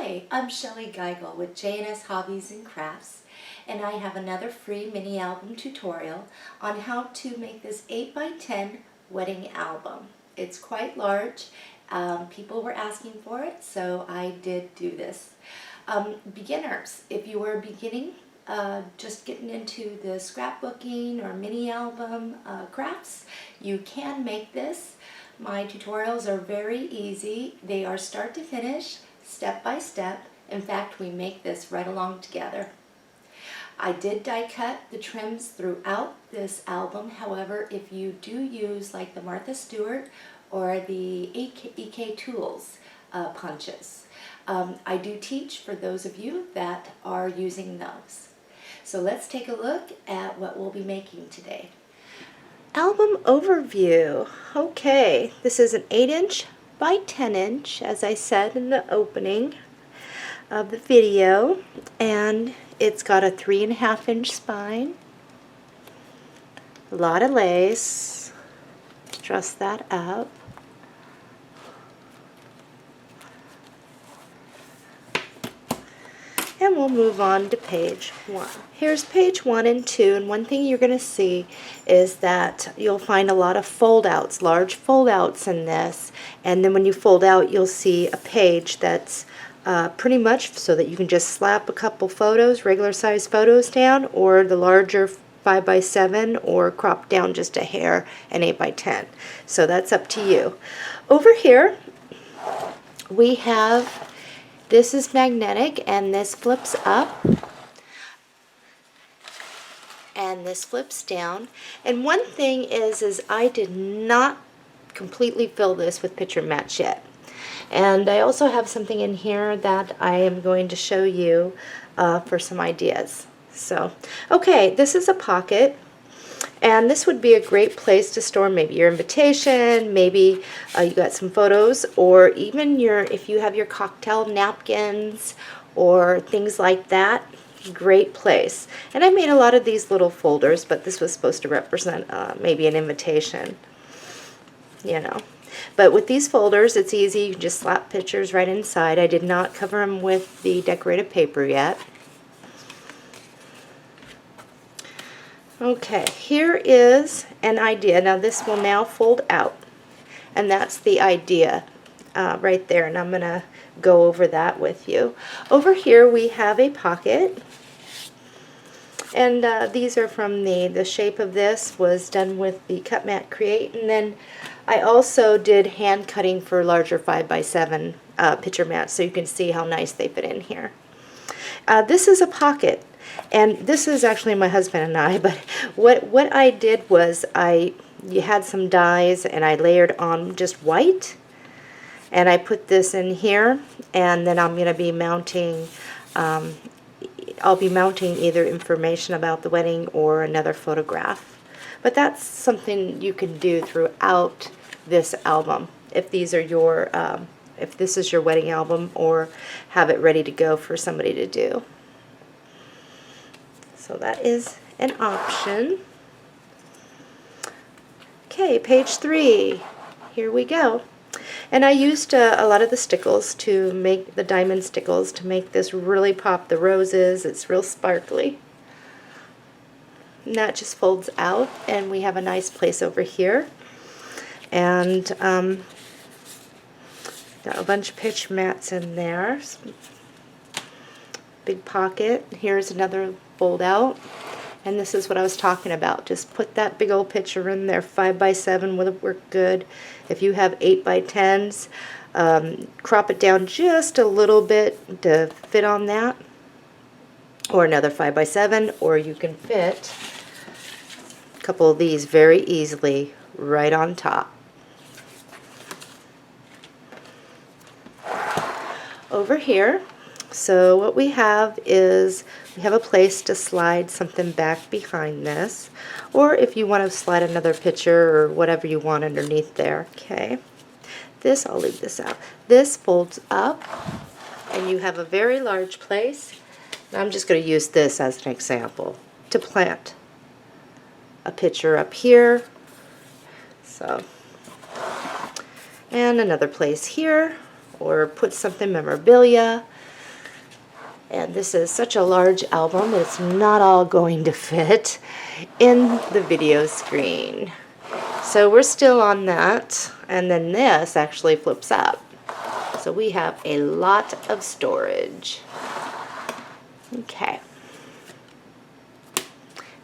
Hi, I'm Shellie Geigle with J&S Hobbies and Crafts, and I have another free mini album tutorial on how to make this 8x10 wedding album. It's quite large. People were asking for it, so I did do this. Beginners, if you are beginning, just getting into the scrapbooking or mini album crafts, you can make this. My tutorials are very easy. They are start to finish, step by step. In fact, we make this right along together. I did die cut the trims throughout this album. However, if you do use like the Martha Stewart or the EK Tools punches, I do teach for those of you that are using those. So let's take a look at what we'll be making today. Album overview. Okay, this is an 8" by 10", as I said in the opening of the video, and it's got a 3.5" spine, a lot of lace, dress that up. And we'll move on to page 1. Here's page 1 and 2, and one thing you're going to see is that you'll find a lot of fold-outs, large fold-outs in this, and then when you fold out you'll see a page that's pretty much so that you can just slap a couple photos, regular size photos down, or the larger 5x7, or crop down just a hair and 8x10. So that's up to you. Over here we have, this is magnetic, and this flips up, and this flips down. And one thing is I did not completely fill this with picture mats yet. And I also have something in here that I am going to show you for some ideas. So, okay, this is a pocket. And this would be a great place to store maybe your invitation, maybe you got some photos, or even if you have your cocktail napkins or things like that, great place. And I made a lot of these little folders, but this was supposed to represent maybe an invitation, you know. But with these folders, it's easy. You can just slap pictures right inside. I did not cover them with the decorative paper yet. Okay, here is an idea. Now this will now fold out, and that's the idea right there, and I'm going to go over that with you. Over here we have a pocket, and these are from the shape of this was done with the Cut Mat Create, and then I also did hand cutting for larger 5x7 picture mats, so you can see how nice they fit in here. This is a pocket. And this is actually my husband and I, but what I did was you had some dies, and I layered on just white, and I put this in here, and then I'm going to be mounting, I'll be mounting either information about the wedding or another photograph. But that's something you can do throughout this album if these are your, if this is your wedding album, or have it ready to go for somebody to do. So that is an option. Okay, page 3. Here we go. And I used a lot of the stickles to make the diamond stickles to make this really pop the roses. It's real sparkly. And that just folds out, and we have a nice place over here. And got a bunch of pitch mats in there. Big pocket. Here's another fold out, and this is what I was talking about. Just put that big old picture in there. 5x7 would work good. If you have 8x10s, crop it down just a little bit to fit on that, or another 5x7, or you can fit a couple of these very easily right on top. Over here, so what we have is we have a place to slide something back behind this, or if you want to slide another picture or whatever you want underneath there. Okay, this, I'll leave this out. This folds up, and you have a very large place. And I'm just going to use this as an example to plant a picture up here. So, and another place here, or put something memorabilia. And this is such a large album, it's not all going to fit in the video screen. So we're still on that, and then this actually flips up. So we have a lot of storage. Okay.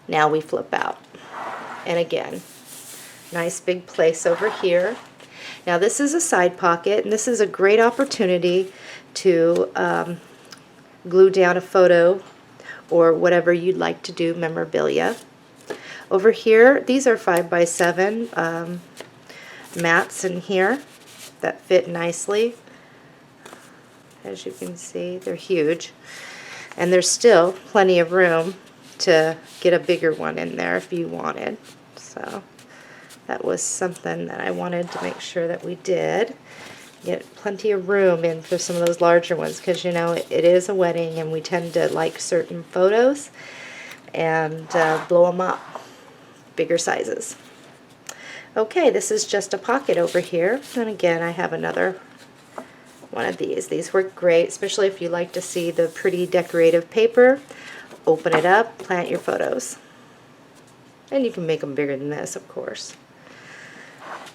Now we flip out. And again, nice big place over here. Now this is a side pocket, and this is a great opportunity to glue down a photo or whatever you'd like to do, memorabilia. Over here, these are 5x7 mats in here that fit nicely. As you can see, they're huge. And there's still plenty of room to get a bigger one in there if you wanted. So that was something that I wanted to make sure that we did. Get plenty of room in for some of those larger ones, because you know it is a wedding and we tend to like certain photos and blow them up. Bigger sizes. Okay, this is just a pocket over here, and again I have another one of these. These work great, especially if you like to see the pretty decorative paper. Open it up, plant your photos. And you can make them bigger than this, of course.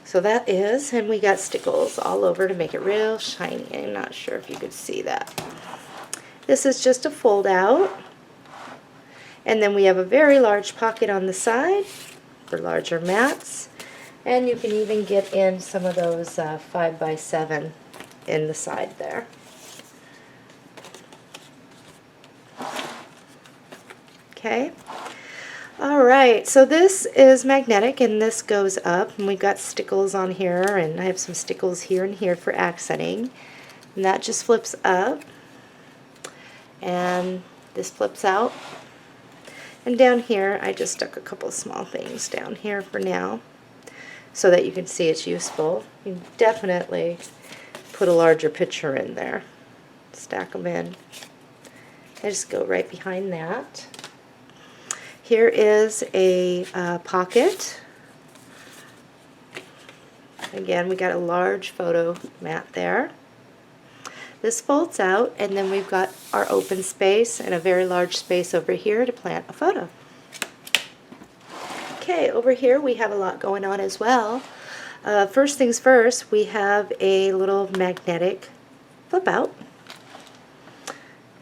So that is, and we got stickles all over to make it real shiny. I'm not sure if you could see that. This is just a fold out. And then we have a very large pocket on the side for larger mats. And you can even get in some of those 5x7 in the side there. Okay. Alright, so this is magnetic and this goes up, and we've got stickles on here, and I have some stickles here and here for accenting. And that just flips up, and this flips out. And down here I just stuck a couple small things down here for now so that you can see it's useful. You can definitely put a larger picture in there. Stack them in. I just go right behind that. Here is a pocket. Again, we got a large photo mat there. This folds out, and then we've got our open space and a very large space over here to plant a photo. Okay, over here we have a lot going on as well. First things first, we have a little magnetic flip out.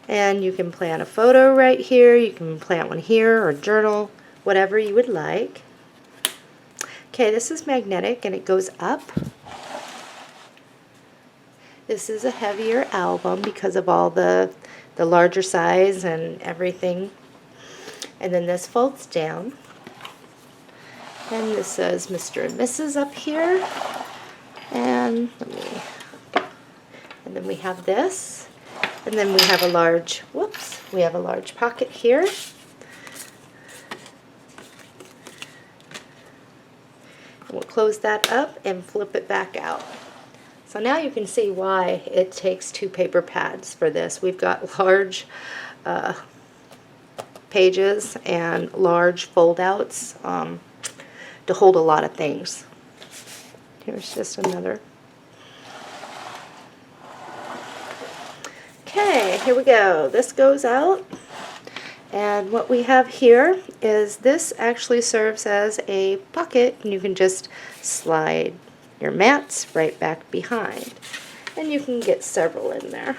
And you can plant a photo right here, you can plant one here, or journal, whatever you would like. Okay, this is magnetic and it goes up. This is a heavier album because of all the larger size and everything. And then this folds down. And this says Mr. and Mrs. up here. And then we have this. And then we have a large, we have a large pocket here. And we'll close that up and flip it back out. So now you can see why it takes 2 paper pads for this. We've got large pages and large fold-outs to hold a lot of things. Here's just another. Okay, here we go. This goes out, and what we have here is this actually serves as a pocket, and you can just slide your mats right back behind, and you can get several in there,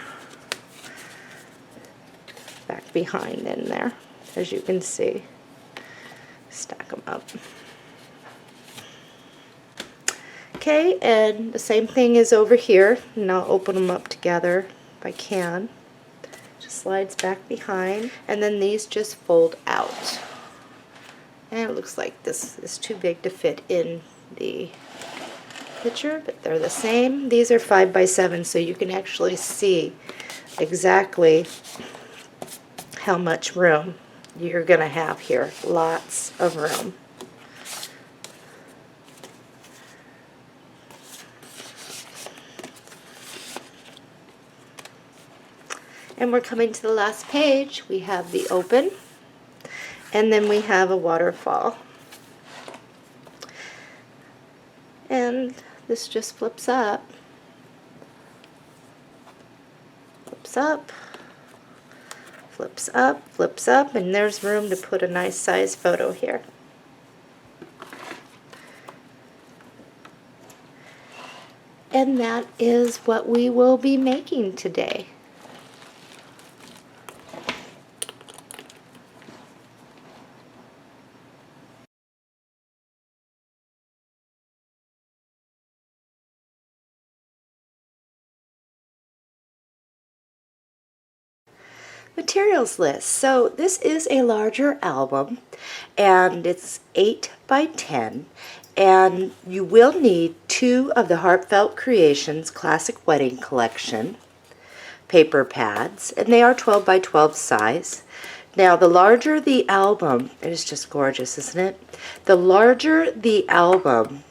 back behind in there, as you can see. Stack them up. Okay, and the same thing is over here, and I'll open them up together if I can. Just slides back behind, and then these just fold out. And it looks like this is too big to fit in the picture, but they're the same. These are 5x7, so you can actually see exactly how much room you're going to have here. Lots of room. And we're coming to the last page. We have the open, and then we have a waterfall. And this just flips up, flips up, and there's room to put a nice size photo here. And that is what we will be making today. Materials list. So this is a larger album, and it's 8 by 10, and you will need 2 of the Heartfelt Creations Classic Wedding Collection paper pads, and they are 12 by 12 size. Now the larger the album, it is just gorgeous, isn't it? The larger the album,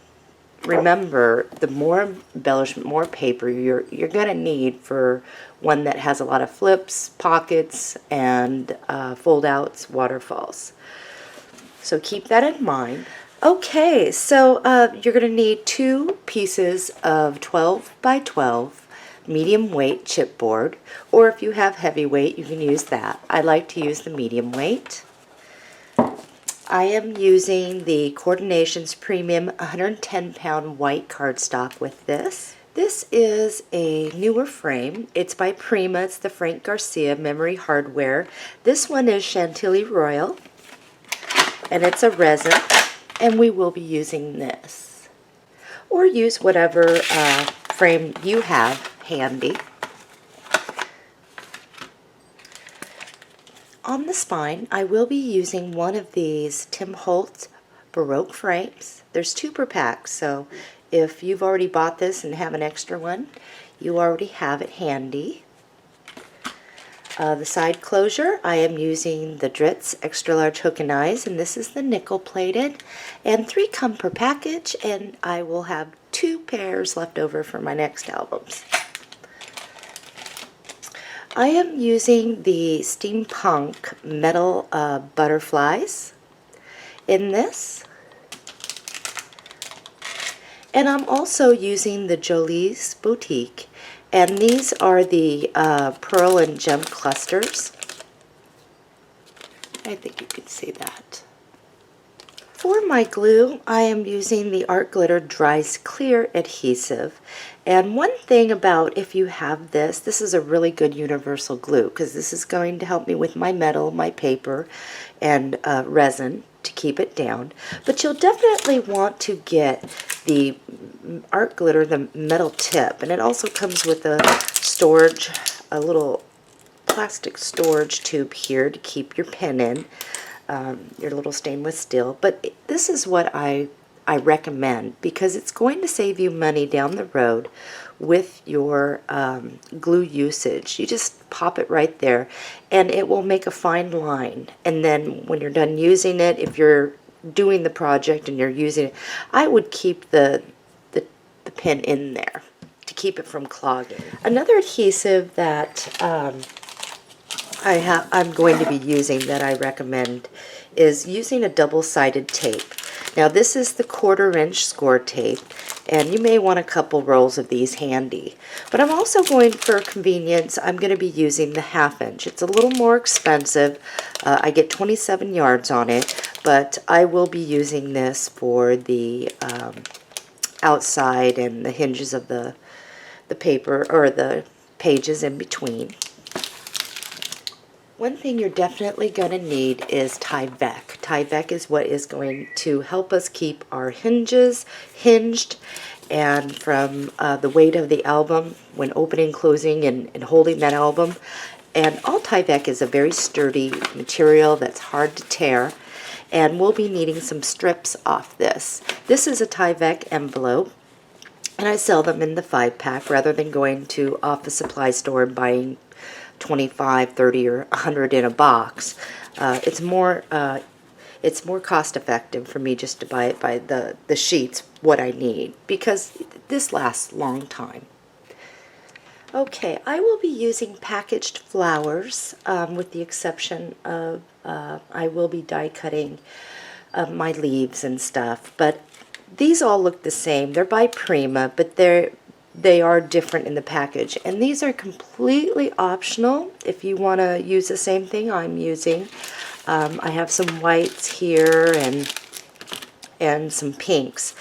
remember, the more embellishment, more paper you're going to need for one that has a lot of flips, pockets, and fold-outs, waterfalls. So keep that in mind. Okay, so you're going to need 2 pieces of 12 by 12 medium weight chipboard, or if you have heavy weight, you can use that. I like to use the medium weight. I am using the Coordinations Premium 110-pound white cardstock with this. This is a newer frame. It's by Prima. It's the Frank Garcia Memory Hardware. This one is Chantilly Royal, and it's a resin, and we will be using this. Or use whatever frame you have handy. On the spine, I will be using one of these Tim Holtz Baroque frames. There's 2 per pack, so if you've already bought this and have an extra one, you already have it handy. The side closure, I am using the Dritz Extra Large Hook and Eyes, and this is the nickel plated, and 3 come per package, and I will have 2 pairs left over for my next albums. I am using the Steampunk metal butterflies in this. And I'm also using the Jolie's Boutique. And these are the pearl and gem clusters. I think you can see that. For my glue, I am using the Art Glitter Dries Clear adhesive. And one thing about if you have this, this is a really good universal glue because this is going to help me with my metal, my paper, and resin to keep it down. But you'll definitely want to get the Art Glitter, the metal tip, and it also comes with a storage, a little plastic storage tube here to keep your pen in. Your little stainless steel, but this is what I recommend because it's going to save you money down the road with your glue usage. You just pop it right there and it will make a fine line, and then when you're done using it, if you're doing the project and you're using it, I would keep the pen in there to keep it from clogging. Another adhesive that I'm going to be using that I recommend is using a double-sided tape. Now this is the 1/4-inch score tape, and you may want a couple rolls of these handy. But I'm also going, for convenience, I'm going to be using the 1/2 inch. It's a little more expensive. I get 27 yards on it, but I will be using this for the outside and the hinges of the paper, or the pages in between. One thing you're definitely going to need is Tyvek. Tyvek is what is going to help us keep our hinges hinged, and from the weight of the album when opening, closing, and holding that album. And all Tyvek is a very sturdy material that's hard to tear, and we'll be needing some strips off this. This is a Tyvek envelope, and I sell them in the 5-pack rather than going to office supply store and buying 25, 30, or 100 in a box. It's more cost effective for me just to buy it by the sheets, what I need, because this lasts a long time. Okay, I will be using packaged flowers, with the exception of I will be die cutting my leaves and stuff, but these all look the same. They're by Prima, but they are different in the package. And these are completely optional if you want to use the same thing I'm using. I have some whites here and some pinks.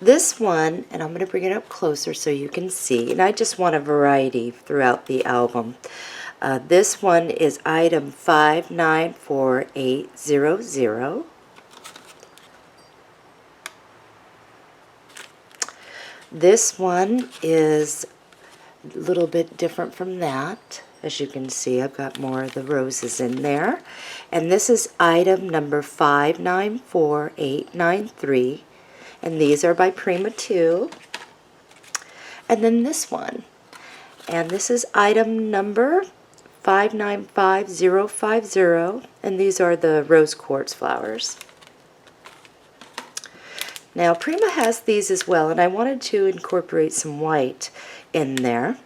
This one, and I'm going to bring it up closer so you can see, and I just want a variety throughout the album. This one is item 594800. This one is a little bit different from that. As you can see, I've got more of the roses in there. And this is item number 594893. And these are by Prima 2. And then this one. And this is item number 595050. And these are the rose quartz flowers. Now Prima has these as well, and I wanted to incorporate some white in there.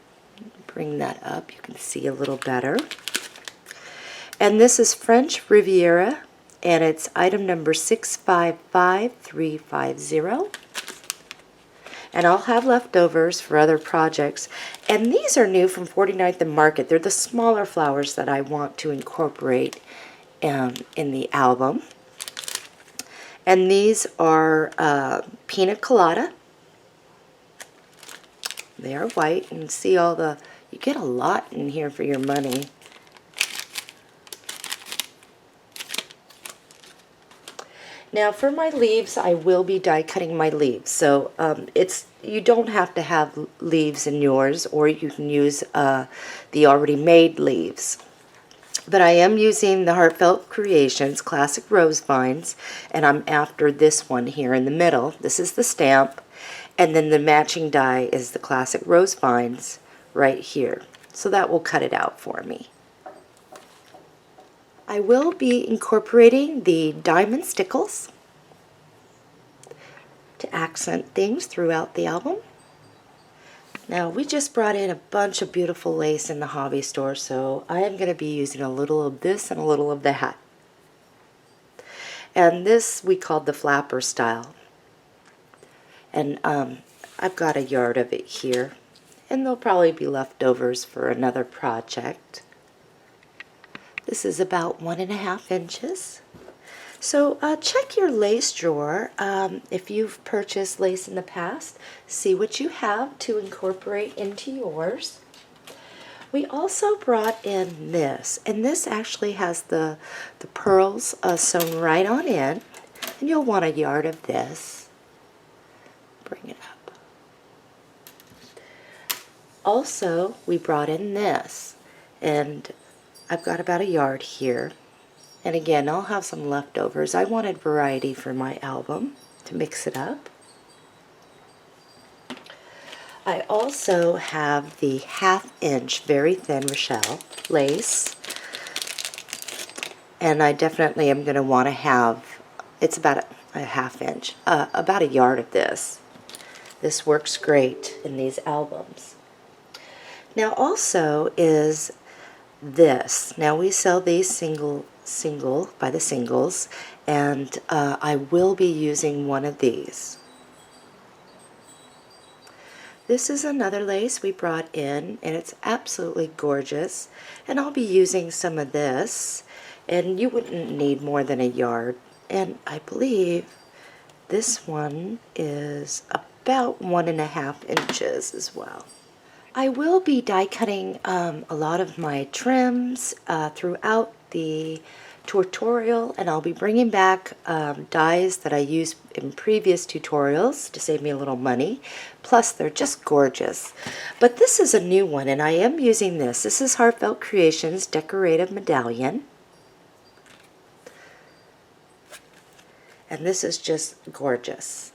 Bring that up, you can see a little better. And this is French Riviera, and it's item number 655350. And I'll have leftovers for other projects. And these are new from 49th and Market. They're the smaller flowers that I want to incorporate in the album. And these are Pina Colada. They are white, and see all the, you get a lot in here for your money. Now for my leaves, I will be die cutting my leaves. So you don't have to have leaves in yours, or you can use the already made leaves. But I am using the Heartfelt Creations Classic Rose Vines, and I'm after this one here in the middle. This is the stamp, and then the matching die is the Classic Rose Vines right here. So that will cut it out for me. I will be incorporating the diamond stickles to accent things throughout the album. Now we just brought in a bunch of beautiful lace in the hobby store, so I am going to be using a little of this and a little of that. And this we called the flapper style. And I've got a yard of it here, and there'll probably be leftovers for another project. This is about 1.5 inches. So check your lace drawer. If you've purchased lace in the past, see what you have to incorporate into yours. We also brought in this, and this actually has the pearls sewn right on in, and you'll want a yard of this. Bring it up. Also, we brought in this, and I've got about a yard here. And again, I'll have some leftovers. I wanted variety for my album to mix it up. I also have the 1/2 inch very thin Rochelle lace. And I definitely am going to want to have, it's about a 1/2 inch, about a yard of this. This works great in these albums. Now also is this. Now we sell these single by the singles, and I will be using one of these. This is another lace we brought in, and it's absolutely gorgeous, and I'll be using some of this, and you wouldn't need more than a yard. And I believe this one is about 1.5 inches as well. I will be die cutting a lot of my trims throughout the tutorial, and I'll be bringing back dies that I used in previous tutorials to save me a little money. Plus they're just gorgeous. But this is a new one, and I am using this. This is Heartfelt Creations Decorative Medallion. And this is just gorgeous.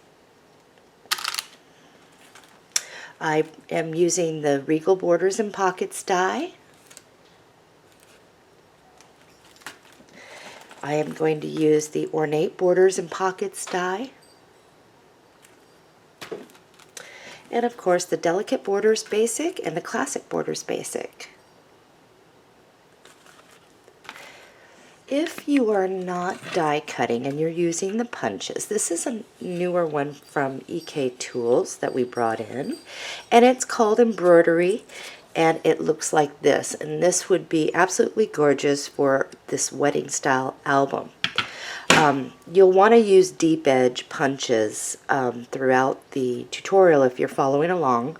I am using the Regal Borders and Pockets die. I am going to use the Ornate Borders and Pockets die. And of course the Delicate Borders Basic and the Classic Borders Basic. If you are not die cutting and you're using the punches, this is a newer one from EK Tools that we brought in, and it's called embroidery, and it looks like this, and this would be absolutely gorgeous for this wedding style album. You'll want to use deep edge punches throughout the tutorial if you're following along.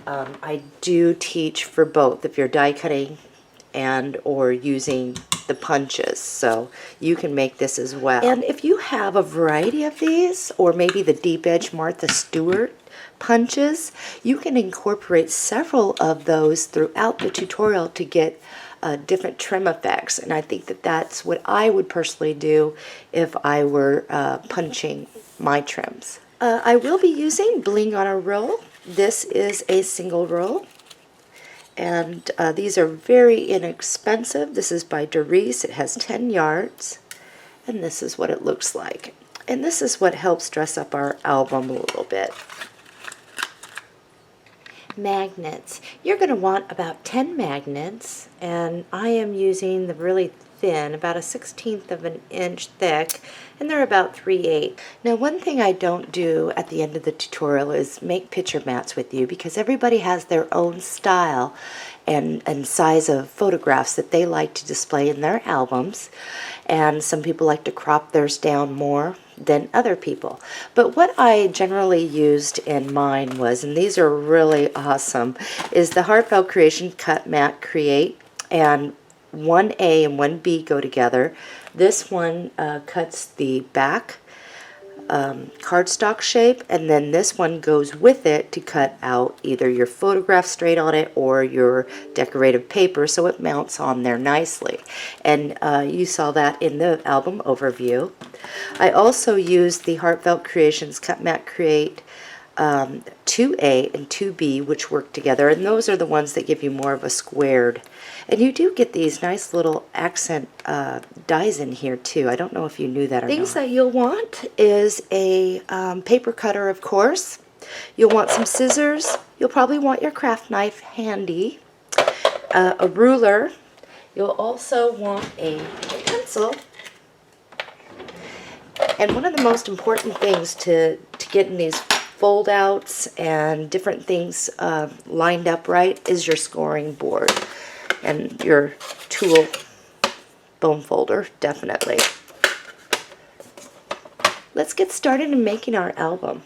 I do teach for both if you're die cutting and or using the punches, so you can make this as well. And if you have a variety of these, or maybe the deep edge Martha Stewart punches, you can incorporate several of those throughout the tutorial to get different trim effects, and I think that that's what I would personally do if I were punching my trims. I will be using bling on a roll. This is a single roll, and these are very inexpensive. This is by Doris. It has 10 yards, and this is what it looks like. And this is what helps dress up our album a little bit. Magnets. You're going to want about 10 magnets, and I am using the really thin, about a 1/16 of an inch thick, and they're about 3/8. Now, one thing I don't do at the end of the tutorial is make picture mats with you, because everybody has their own style and size of photographs that they like to display in their albums, and some people like to crop theirs down more than other people. But what I generally used in mine was, and these are really awesome, is the Heartfelt Creation Cut Mat Create, and 1A and 1B go together. This one cuts the back cardstock shape, and then this one goes with it to cut out either your photograph straight on it or your decorative paper, so it mounts on there nicely. And you saw that in the album overview. I also used the Heartfelt Creations Cut Mat Create 2A and 2B, which work together, and those are the ones that give you more of a squared. And you do get these nice little accent dies in here too. I don't know if you knew that or not. Things that you'll want is a paper cutter, of course. You'll want some scissors. You'll probably want your craft knife handy. A ruler. You'll also want a pencil. And one of the most important things to get in these fold outs and different things lined up right is your scoring board and your tool bone folder, definitely. Let's get started in making our album.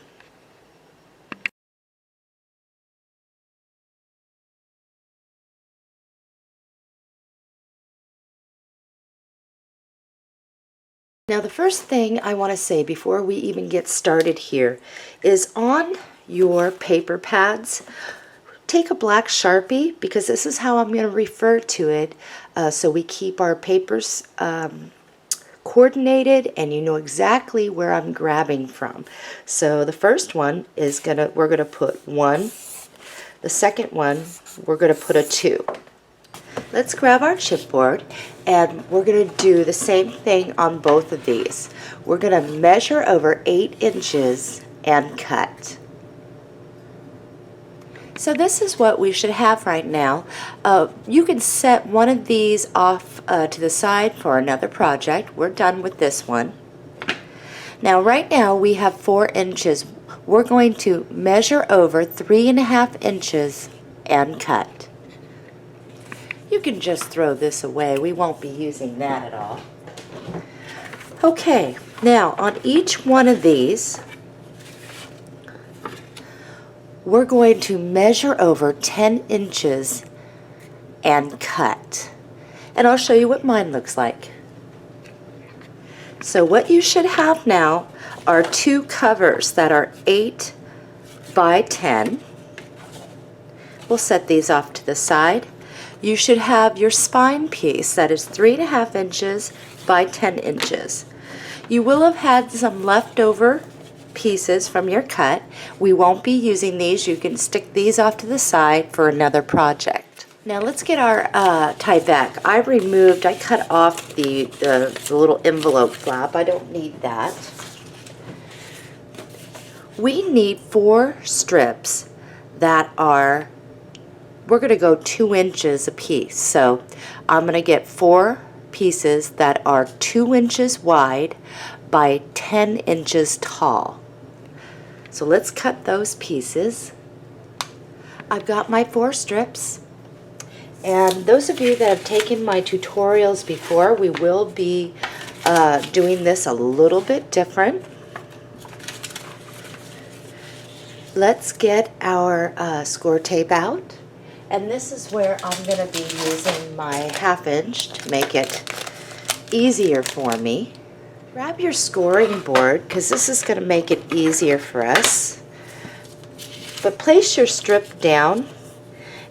Now, the first thing I want to say before we even get started here is on your paper pads, take a black Sharpie, because this is how I'm going to refer to it, so we keep our papers coordinated and you know exactly where I'm grabbing from. So the first one is we're gonna put 1. The second one, we're gonna put a 2. Let's grab our chipboard, and we're going to do the same thing on both of these. We're going to measure over 8 inches and cut. So this is what we should have right now. You can set one of these off to the side for another project. We're done with this one. Now right now we have 4 inches. We're going to measure over 3.5 inches and cut. You can just throw this away. We won't be using that at all. Okay, now on each one of these, we're going to measure over 10 inches and cut. And I'll show you what mine looks like. So what you should have now are 2 covers that are 8 by 10. We'll set these off to the side. You should have your spine piece that is 3.5 inches by 10 inches. You will have had some leftover pieces from your cut. We won't be using these. You can stick these off to the side for another project. Now let's get our tie back. I cut off the little envelope flap. I don't need that. We need 4 strips that are, we're going to go 2 inches a piece. So I'm going to get 4 pieces that are 2 inches wide by 10 inches tall. So let's cut those pieces. I've got my 4 strips. And those of you that have taken my tutorials before, we will be doing this a little bit different. Let's get our score tape out. And this is where I'm going to be using my 1/2 inch to make it easier for me. Grab your scoring board because this is going to make it easier for us. But place your strip down,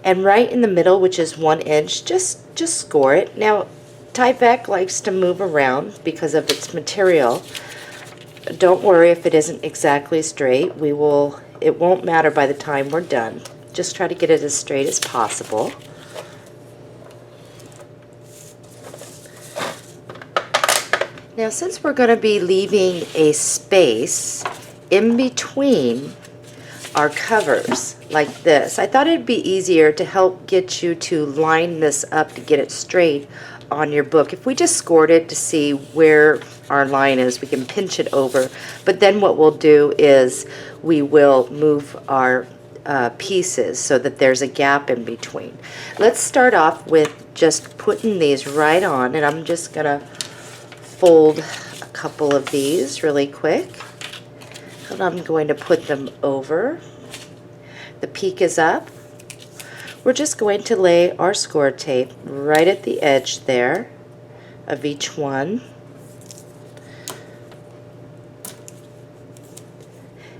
and right in the middle, which is 1 inch, just score it. Now, Tyvek likes to move around because of its material. Don't worry if it isn't exactly straight. It won't matter by the time we're done. Just try to get it as straight as possible. Now, since we're going to be leaving a space in between our covers like this, I thought it'd be easier to help get you to line this up to get it straight on your book. If we just scored it to see where our line is, we can pinch it over. But then what we'll do is we will move our pieces so that there's a gap in between. Let's start off with just putting these right on, and I'm just going to fold a couple of these really quick. And I'm going to put them over. The peak is up. We're just going to lay our score tape right at the edge there of each one.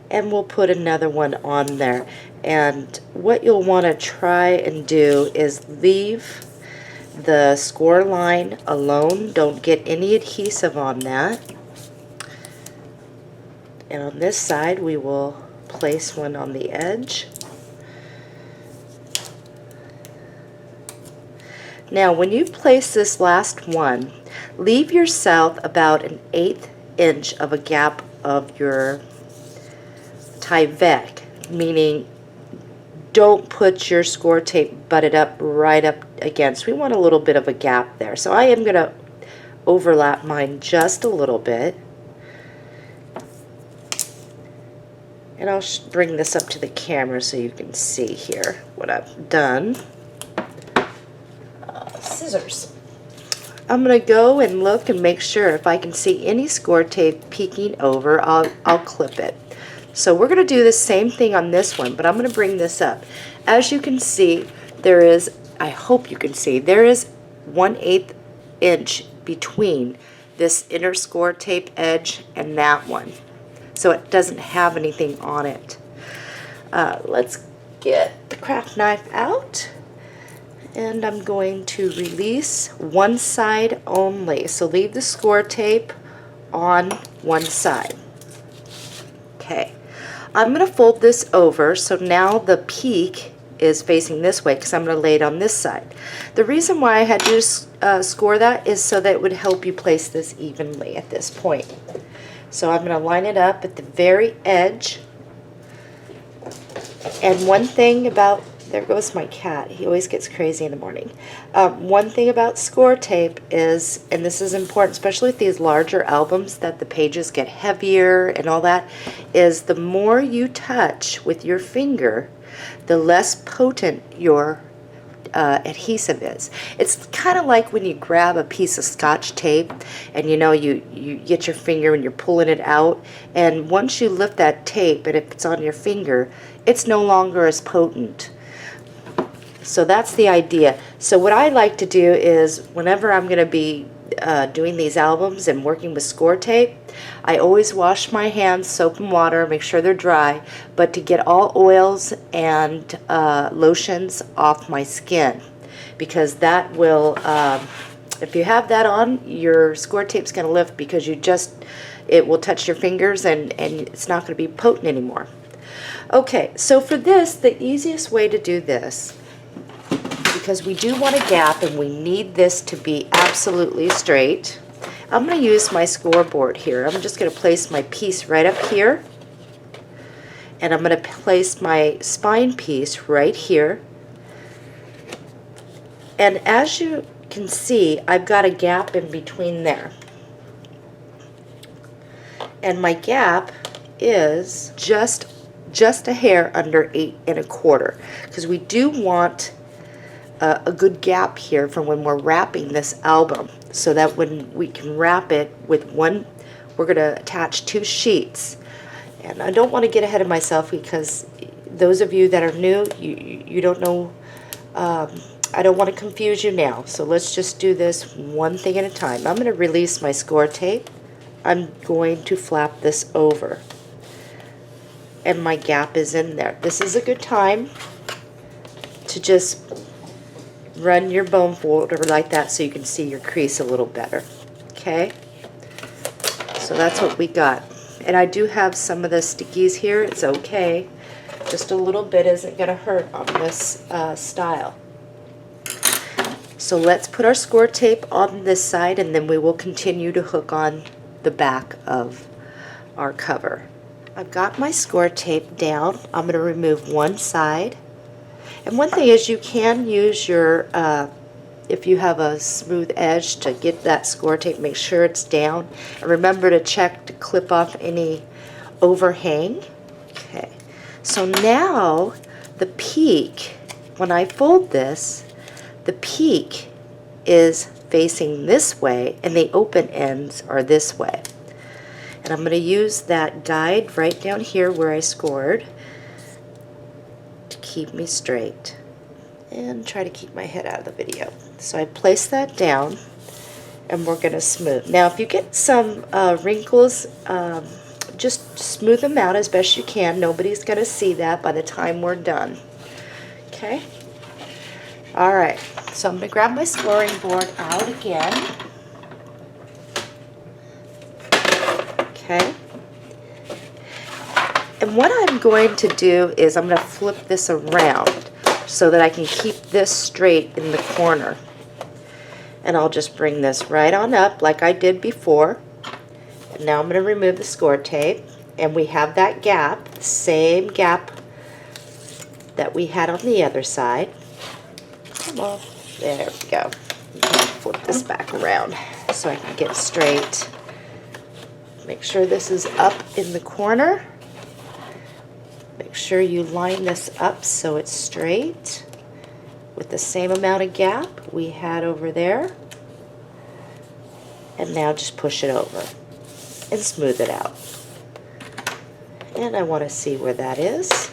And we'll put another one on there. And what you'll want to try and do is leave the score line alone. Don't get any adhesive on that. And on this side, we will place one on the edge. Now, when you place this last one, leave yourself about 1/8 inch of a gap of your Tyvek, meaning don't put your score tape butted up right up against. We want a little bit of a gap there. So I am going to overlap mine just a little bit. And I'll bring this up to the camera so you can see here what I've done. Scissors. I'm going to go and look and make sure if I can see any score tape peeking over, I'll clip it. So we're going to do the same thing on this one, but I'm going to bring this up. As you can see, there is, I hope you can see, there is 1/8 inch between this inner score tape edge and that one. So it doesn't have anything on it. Let's get the craft knife out. And I'm going to release one side only. So leave the score tape on one side. Okay. I'm going to fold this over so now the peak is facing this way because I'm going to lay it on this side. The reason why I had to score that is so that it would help you place this evenly at this point. So I'm going to line it up at the very edge. And one thing about, there goes my cat, he always gets crazy in the morning. One thing about score tape is, and this is important, especially with these larger albums that the pages get heavier and all that, is the more you touch with your finger, the less potent your adhesive is. It's kind of like when you grab a piece of Scotch tape and you know you get your finger and you're pulling it out, and once you lift that tape and if it's on your finger, it's no longer as potent. So that's the idea. So what I like to do is whenever I'm going to be doing these albums and working with score tape, I always wash my hands, soap and water, make sure they're dry, but to get all oils and lotions off my skin, because that will, if you have that on, your score tape's going to lift because it will touch your fingers and it's not going to be potent anymore. Okay, so for this, the easiest way to do this, because we do want a gap and we need this to be absolutely straight, I'm going to use my scoreboard here. I'm just going to place my piece right up here, and I'm going to place my spine piece right here. And as you can see, I've got a gap in between there. And my gap is just a hair under 8 1/4, because we do want a good gap here for when we're wrapping this album, so that when we can wrap it with one, we're going to attach 2 sheets. And I don't want to get ahead of myself, because those of you that are new, you don't know, I don't want to confuse you now. So let's just do this one thing at a time. I'm going to release my score tape. I'm going to flap this over. And my gap is in there. This is a good time to just run your bone folder like that so you can see your crease a little better. Okay? So that's what we got. And I do have some of the stickies here. It's okay. Just a little bit isn't going to hurt on this style. So let's put our score tape on this side, and then we will continue to hook on the back of our cover. I've got my score tape down. I'm going to remove one side. And one thing is, you can use your, if you have a smooth edge, to get that score tape, make sure it's down. And remember to check to clip off any overhang. Okay. So now the peak, when I fold this, the peak is facing this way and the open ends are this way. And I'm going to use that guide right down here where I scored to keep me straight and try to keep my head out of the video. So I place that down and we're going to smooth. Now if you get some wrinkles, just smooth them out as best you can. Nobody's going to see that by the time we're done. Okay? Alright, so I'm going to grab my scoring board out again. Okay? And what I'm going to do is I'm going to flip this around so that I can keep this straight in the corner. And I'll just bring this right on up like I did before. And now I'm going to remove the score tape. And we have that gap, the same gap that we had on the other side. Come on. There we go. Flip this back around so I can get straight. Make sure this is up in the corner. Make sure you line this up so it's straight with the same amount of gap we had over there. And now just push it over and smooth it out. And I want to see where that is.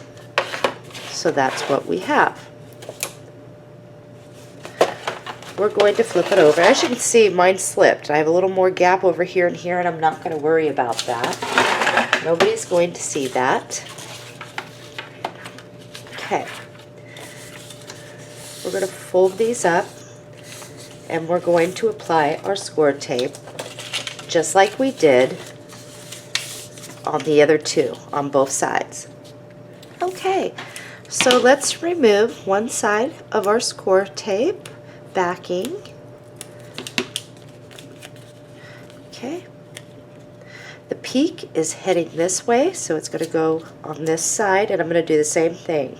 So that's what we have. We're going to flip it over. As you can see, mine slipped. I have a little more gap over here and here, and I'm not going to worry about that. Nobody's going to see that. Okay. We're going to fold these up, and we're going to apply our score tape just like we did on the other two, on both sides. Okay, so let's remove one side of our score tape backing. Okay. The peak is heading this way, so it's going to go on this side, and I'm going to do the same thing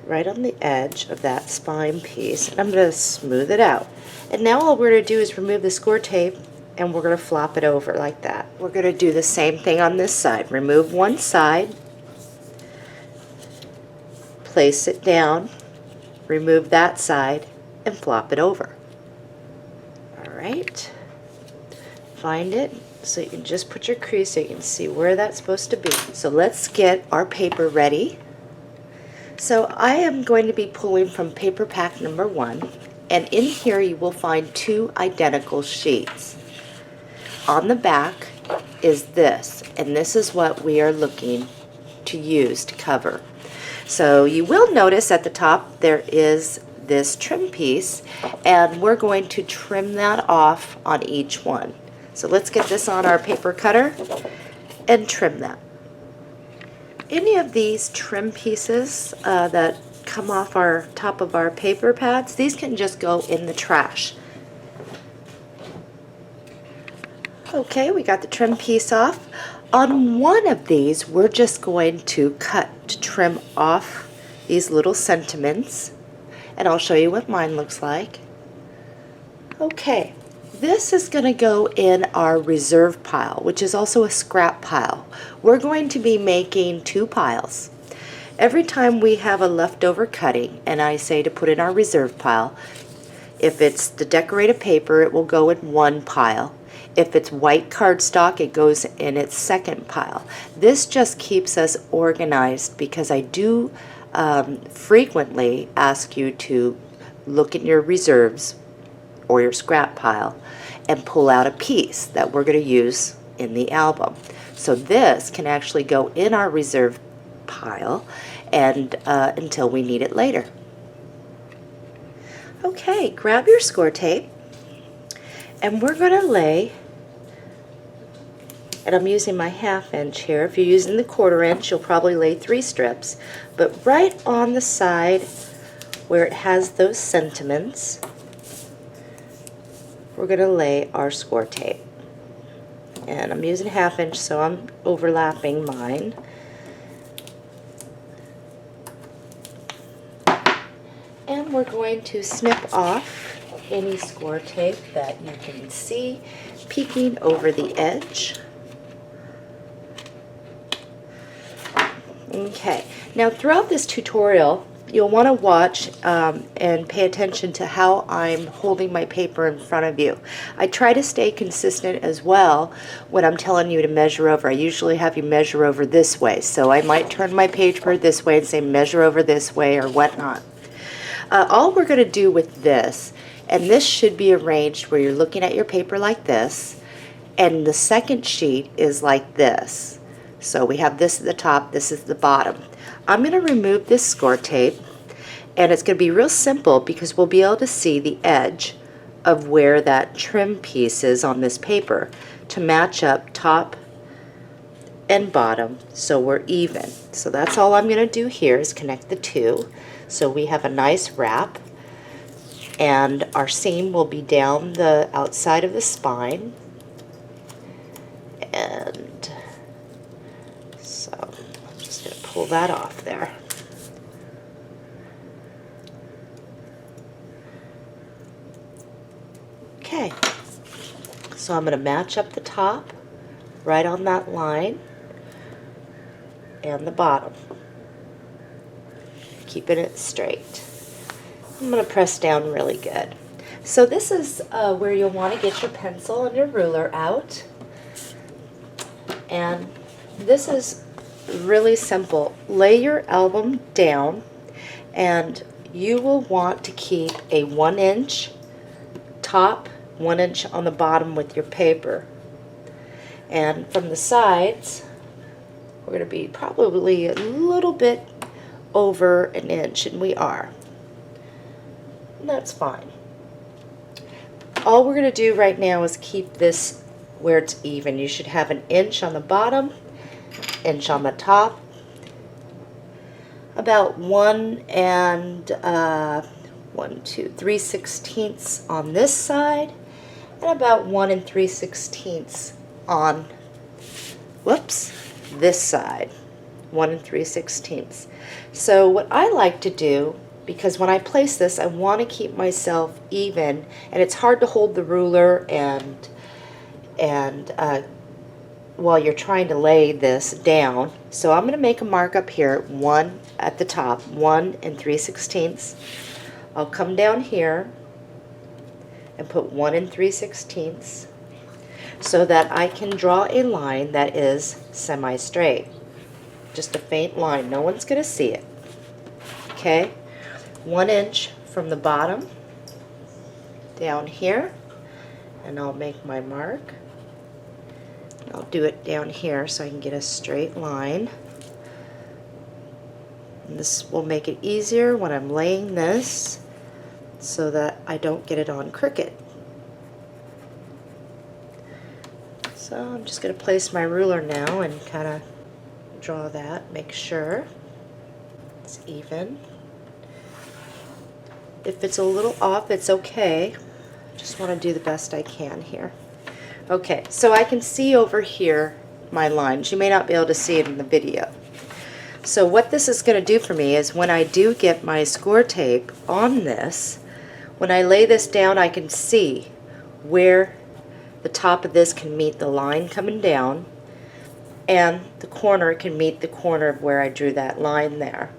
right on the edge of that spine piece, and I'm going to smooth it out. And now all we're going to do is remove the score tape, and we're going to flop it over like that. We're going to do the same thing on this side. Remove one side, place it down, remove that side, and flop it over. Alright, find it so you can just put your crease so you can see where that's supposed to be. So let's get our paper ready. So I am going to be pulling from paper pack number 1, and in here you will find 2 identical sheets. On the back is this, and this is what we are looking to use to cover. So you will notice at the top there is this trim piece, and we're going to trim that off on each one. So let's get this on our paper cutter and trim that. Any of these trim pieces that come off our top of our paper pads, these can just go in the trash. Okay, we got the trim piece off. On one of these, we're just going to cut to trim off these little sentiments. And I'll show you what mine looks like. Okay, this is going to go in our reserve pile, which is also a scrap pile. We're going to be making 2 piles. Every time we have a leftover cutting, and I say to put in our reserve pile, if it's the decorative paper, it will go in 1 pile. If it's white cardstock, it goes in its 2nd pile. This just keeps us organized because I do frequently ask you to look in your reserves or your scrap pile and pull out a piece that we're going to use in the album. So this can actually go in our reserve pile and until we need it later. Okay, grab your score tape and we're going to lay, and I'm using my 1/2 inch here. If you're using the 1/4 inch, you'll probably lay 3 strips, but right on the side where it has those sentiments, we're going to lay our score tape. And I'm using 1/2 inch, so I'm overlapping mine. And we're going to snip off any score tape that you can see peeking over the edge. Okay, now throughout this tutorial, you'll want to watch and pay attention to how I'm holding my paper in front of you. I try to stay consistent as well when I'm telling you to measure over. I usually have you measure over this way, so I might turn my paper this way and say measure over this way or whatnot. All we're going to do with this, and this should be arranged where you're looking at your paper like this, and the second sheet is like this. So we have this at the top, this is the bottom. I'm going to remove this score tape, and it's going to be real simple because we'll be able to see the edge of where that trim piece is on this paper to match up top and bottom so we're even. So that's all I'm going to do here is connect the 2 so we have a nice wrap, and our seam will be down the outside of the spine, and so I'm just going to pull that off there. Okay, so I'm going to match up the top right on that line and the bottom, keeping it straight. I'm going to press down really good. So this is where you'll want to get your pencil and your ruler out, and this is really simple. Lay your album down, and you will want to keep a 1 inch top, 1 inch on the bottom with your paper. And from the sides, we're going to be probably a little bit over 1 inch, and we are. And that's fine. All we're going to do right now is keep this where it's even. You should have 1 inch on the bottom, inch on the top, about 1 and 3/16 on this side, and about 1 3/16 on, this side, 1 3/16. So what I like to do, because when I place this, I want to keep myself even, and it's hard to hold the ruler and while you're trying to lay this down. So I'm going to make a mark up here, 1 at the top, 1 3/16. I'll come down here and put 1 3/16 so that I can draw a line that is semi-straight. Just a faint line. No one's going to see it. Okay? 1 inch from the bottom down here, and I'll make my mark. I'll do it down here so I can get a straight line. And this will make it easier when I'm laying this so that I don't get it on crooked. So I'm just going to place my ruler now and kind of draw that, make sure it's even. If it's a little off, it's okay. Just want to do the best I can here. Okay, so I can see over here my lines. You may not be able to see it in the video. So what this is going to do for me is when I do get my score tape on this, When I lay this down, I can see where the top of this can meet the line coming down, and the corner can meet the corner of where I drew that line there.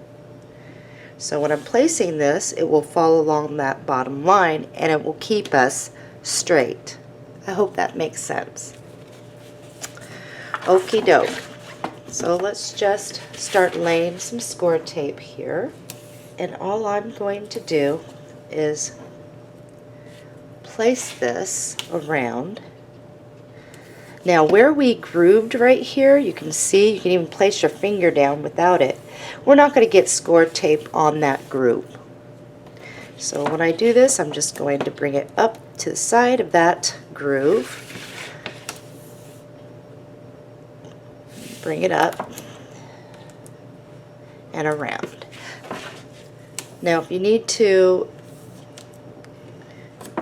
So when I'm placing this, it will fall along that bottom line and it will keep us straight. I hope that makes sense. Okie doke. So let's just start laying some score tape here. And all I'm going to do is place this around. Now where we grooved right here, you can see, you can even place your finger down without it. We're not going to get score tape on that groove. So when I do this, I'm just going to bring it up to the side of that groove. Bring it up and around. Now if you need to,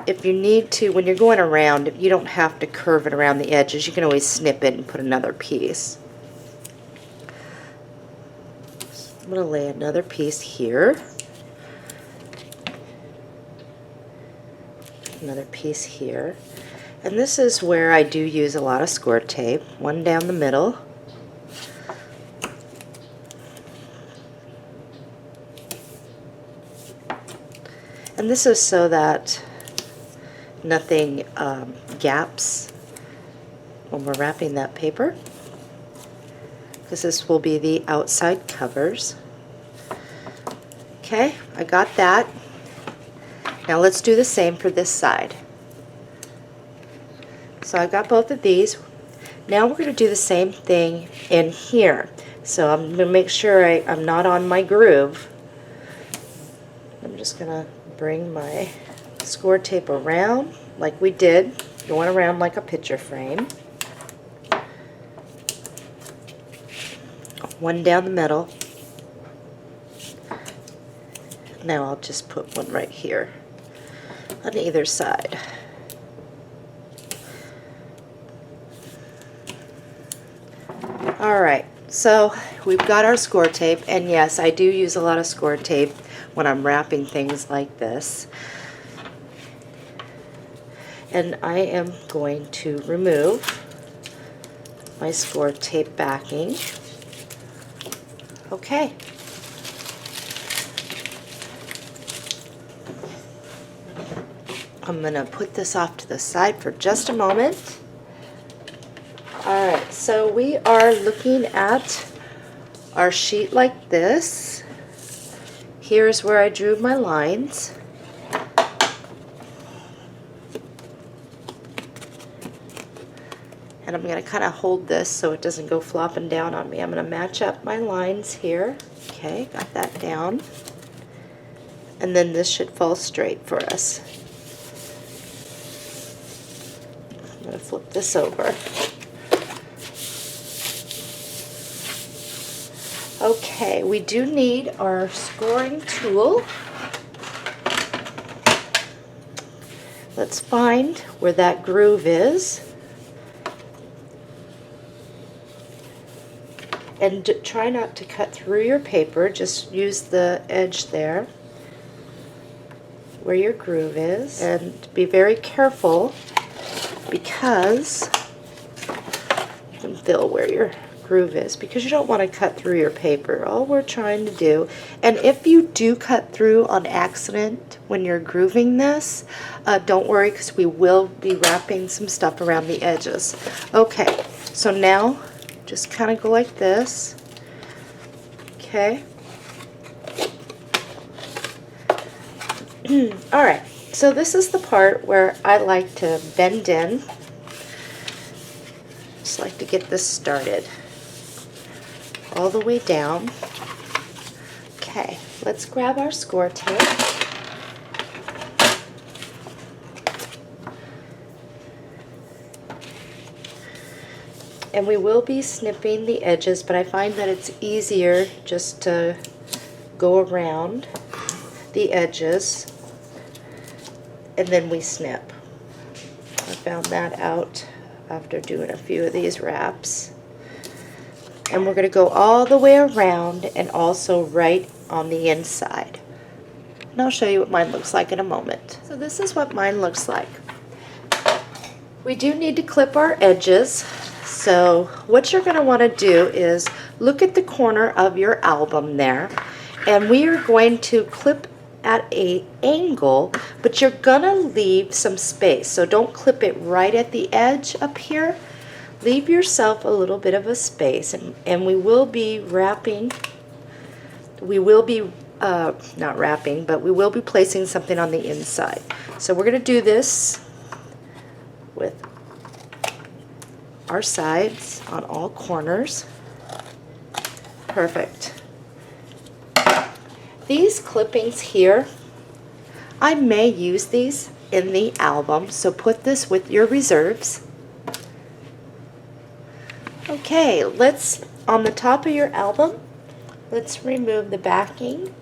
when you're going around, you don't have to curve it around the edges. You can always snip it and put another piece. So I'm going to lay another piece here. Another piece here. And this is where I do use a lot of score tape. One down the middle. And this is so that nothing gaps when we're wrapping that paper, because this will be the outside covers. Okay, I got that. Now let's do the same for this side. So I've got both of these. Now we're going to do the same thing in here. So I'm going to make sure I'm not on my groove. I'm just going to bring my score tape around like we did, going around like a picture frame. One down the middle. Now I'll just put one right here on either side. Alright, so we've got our score tape, and yes, I do use a lot of score tape when I'm wrapping things like this. And I am going to remove my score tape backing. Okay. I'm going to put this off to the side for just a moment. Alright, so we are looking at our sheet like this. Here's where I drew my lines. And I'm going to kind of hold this so it doesn't go flopping down on me. I'm going to match up my lines here. Okay, got that down. And then this should fall straight for us. I'm going to flip this over. Okay, we do need our scoring tool. Let's find where that groove is. And try not to cut through your paper, just use the edge there where your groove is. And be very careful, because you can feel where your groove is, because you don't want to cut through your paper. All we're trying to do, and if you do cut through on accident when you're grooving this, don't worry, because we will be wrapping some stuff around the edges. Okay, so now just kind of go like this. Okay. Alright, so this is the part where I like to bend in. Just like to get this started all the way down. Okay, let's grab our score tape. And we will be snipping the edges, but I find that it's easier just to go around the edges and then we snip. I found that out after doing a few of these wraps. And we're going to go all the way around and also right on the inside. and I'll show you what mine looks like in a moment. So this is what mine looks like. We do need to clip our edges. So what you're going to want to do is look at the corner of your album there, and we are going to clip at an angle, but you're going to leave some space. So don't clip it right at the edge up here. Leave yourself a little bit of a space, and we will be wrapping, we will be not wrapping, but we will be placing something on the inside. So we're going to do this with our sides on all corners. Perfect. These clippings here, I may use these in the album, so put this with your reserves. Okay, let's, on the top of your album, let's remove the backing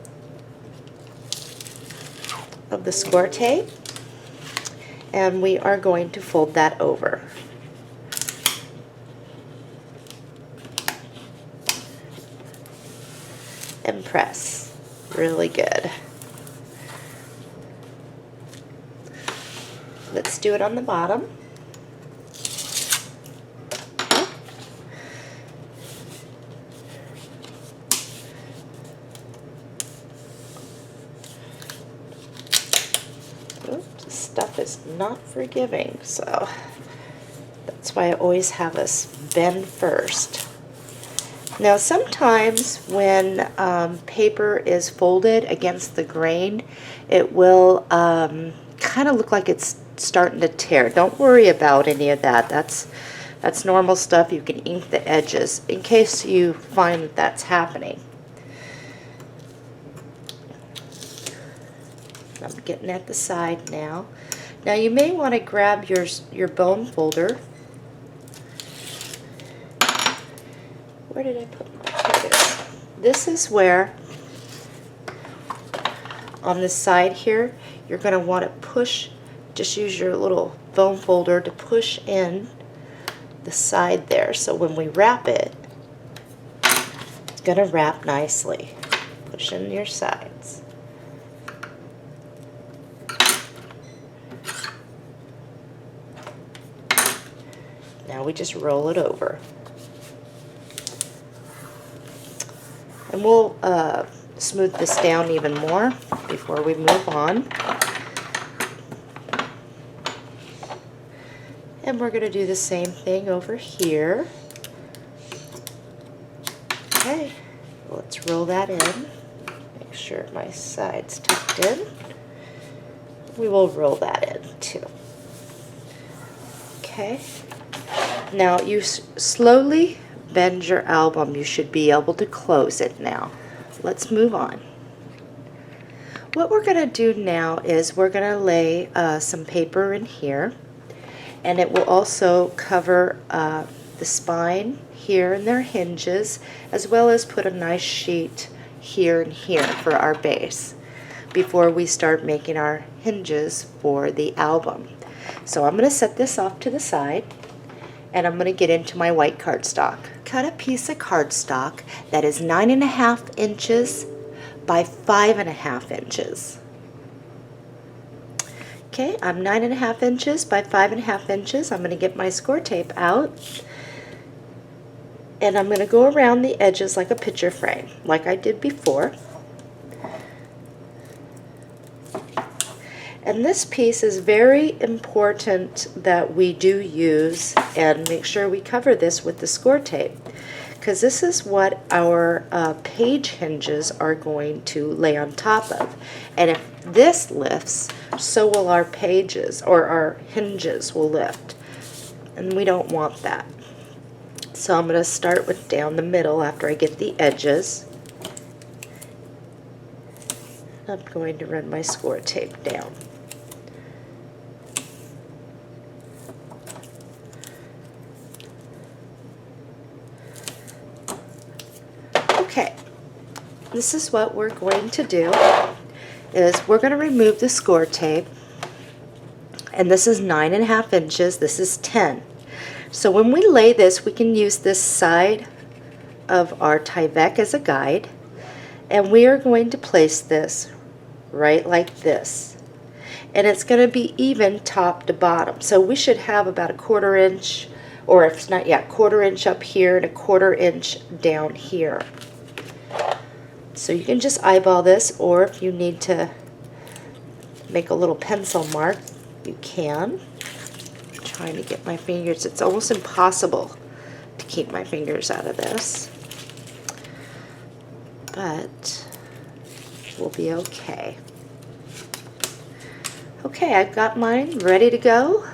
of the score tape, and we are going to fold that over. And press really good. Let's do it on the bottom. Oops, stuff is not forgiving, so that's why I always have us bend first. Now sometimes when paper is folded against the grain, it will kind of look like it's starting to tear. Don't worry about any of that. That's normal stuff. You can ink the edges in case you find that that's happening. I'm getting at the side now. Now you may want to grab your bone folder. Where did I put my, here it is. This is where, on the side here, you're going to want to push, just use your little bone folder to push in the side there. So when we wrap it, it's going to wrap nicely. Push in your sides. Now we just roll it over. And we'll smooth this down even more before we move on. And we're going to do the same thing over here. Okay, let's roll that in. Make sure my side's tucked in. We will roll that in too. Okay. Now you slowly bend your album. You should be able to close it now. Let's move on. What we're going to do now is we're going to lay some paper in here, and it will also cover the spine here and their hinges, as well as put a nice sheet here and here for our base before we start making our hinges for the album. So I'm going to set this off to the side, and I'm going to get into my white cardstock. Cut a piece of cardstock that is 9.5 inches by 5.5 inches. Okay, I'm 9.5 inches by 5.5 inches. I'm going to get my score tape out, and I'm going to go around the edges like a picture frame, like I did before. And this piece is very important that we do use, and make sure we cover this with the score tape, because this is what our page hinges are going to lay on top of. And if this lifts, so will our pages, or our hinges will lift, and we don't want that. So I'm going to start with down the middle after I get the edges. I'm going to run my score tape down. Okay, this is what we're going to do, is we're going to remove the score tape, and this is 9.5 inches, this is 10. So when we lay this, we can use this side of our Tyvek as a guide, and we are going to place this right like this. And it's going to be even top to bottom. So we should have about a 1/4 inch, or if it's not yet, 1/4 inch up here and a 1/4 inch down here. So you can just eyeball this, or if you need to make a little pencil mark, you can. I'm trying to get my fingers, it's almost impossible to keep my fingers out of this, but we'll be okay. Okay, I've got mine ready to go.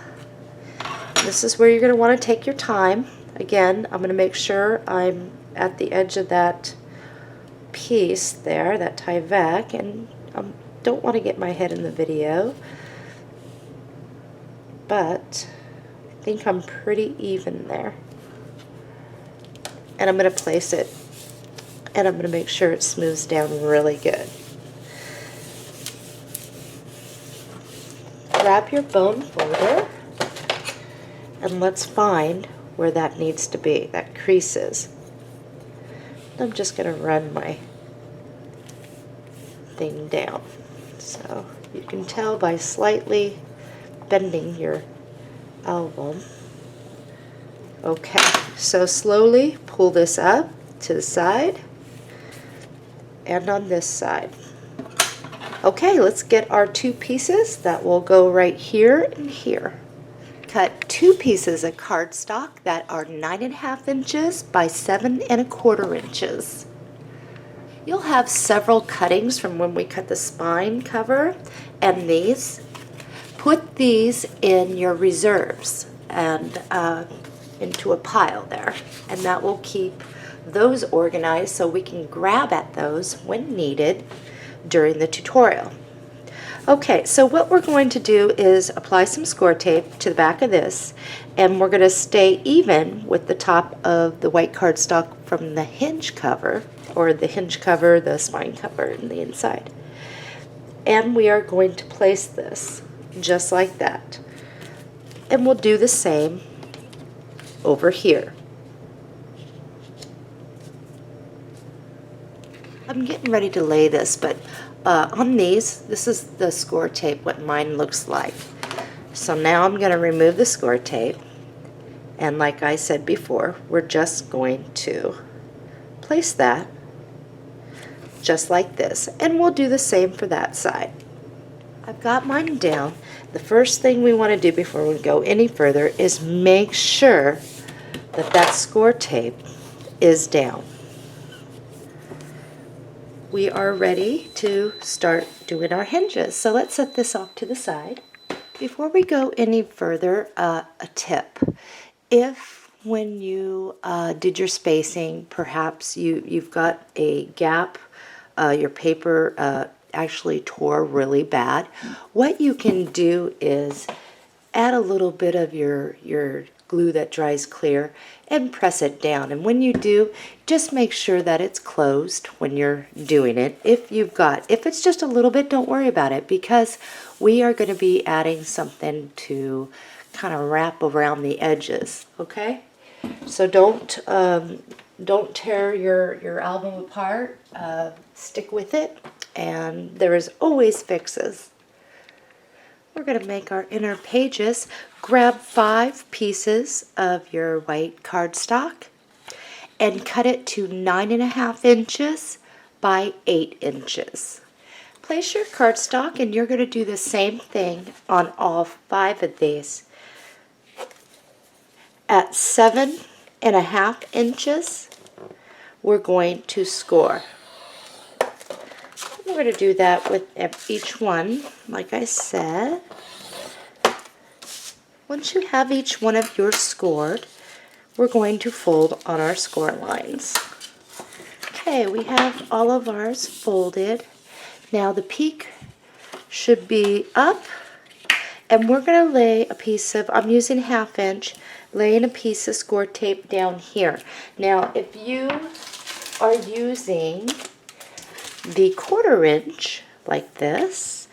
This is where you're going to want to take your time. Again, I'm going to make sure I'm at the edge of that piece there, that tie-vac, and I don't want to get my head in the video, but I think I'm pretty even there. And I'm going to place it, and I'm going to make sure it smooths down really good. Grab your bone folder, and let's find where that needs to be, that crease is. I'm just going to run my thing down. So you can tell by slightly bending your album. Okay, so slowly pull this up to the side and on this side. Okay, let's get our 2 pieces that will go right here and here. Cut 2 pieces of cardstock that are 9.5 inches by 7.25 inches. You'll have several cuttings from when we cut the spine cover and these. Put these in your reserves and into a pile there, and that will keep those organized so we can grab at those when needed during the tutorial. Okay, so what we're going to do is apply some score tape to the back of this, and we're going to stay even with the top of the white cardstock from the hinge cover, or the hinge cover, the spine cover, and the inside. And we are going to place this just like that. And we'll do the same over here. I'm getting ready to lay this, but on these, this is the score tape, what mine looks like. So now I'm going to remove the score tape, and like I said before, we're just going to place that just like this, and we'll do the same for that side. I've got mine down. The first thing we want to do before we go any further is make sure that that score tape is down. We are ready to start doing our hinges. So let's set this off to the side. Before we go any further, a tip. If when you did your spacing, perhaps you've got a gap, your paper actually tore really bad, what you can do is add a little bit of your glue that dries clear and press it down. And when you do, just make sure that it's closed when you're doing it. If it's just a little bit, don't worry about it, because we are going to be adding something to kind of wrap around the edges, okay? So don't tear your album apart. Stick with it, and there is always fixes. We're going to make our inner pages. Grab 5 pieces of your white cardstock and cut it to 9.5 inches by 8 inches. Place your cardstock, and you're going to do the same thing on all 5 of these. At 7.5 inches, we're going to score. We're going to do that with each one, like I said. Once you have each one of yours scored, we're going to fold on our score lines. Okay, we have all of ours folded. Now the peak should be up, and we're going to lay a piece of, I'm using 1/2 inch, laying a piece of score tape down here. Now if you are using the 1/4 inch like this,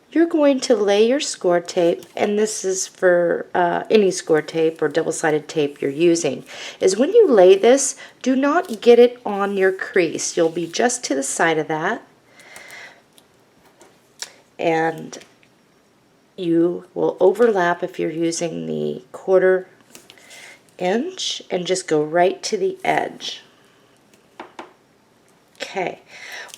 you're going to lay your score tape, and this is for any score tape or double-sided tape you're using, is when you lay this, do not get it on your crease. You'll be just to the side of that. and you will overlap if you're using the 1/4 inch and just go right to the edge. Okay,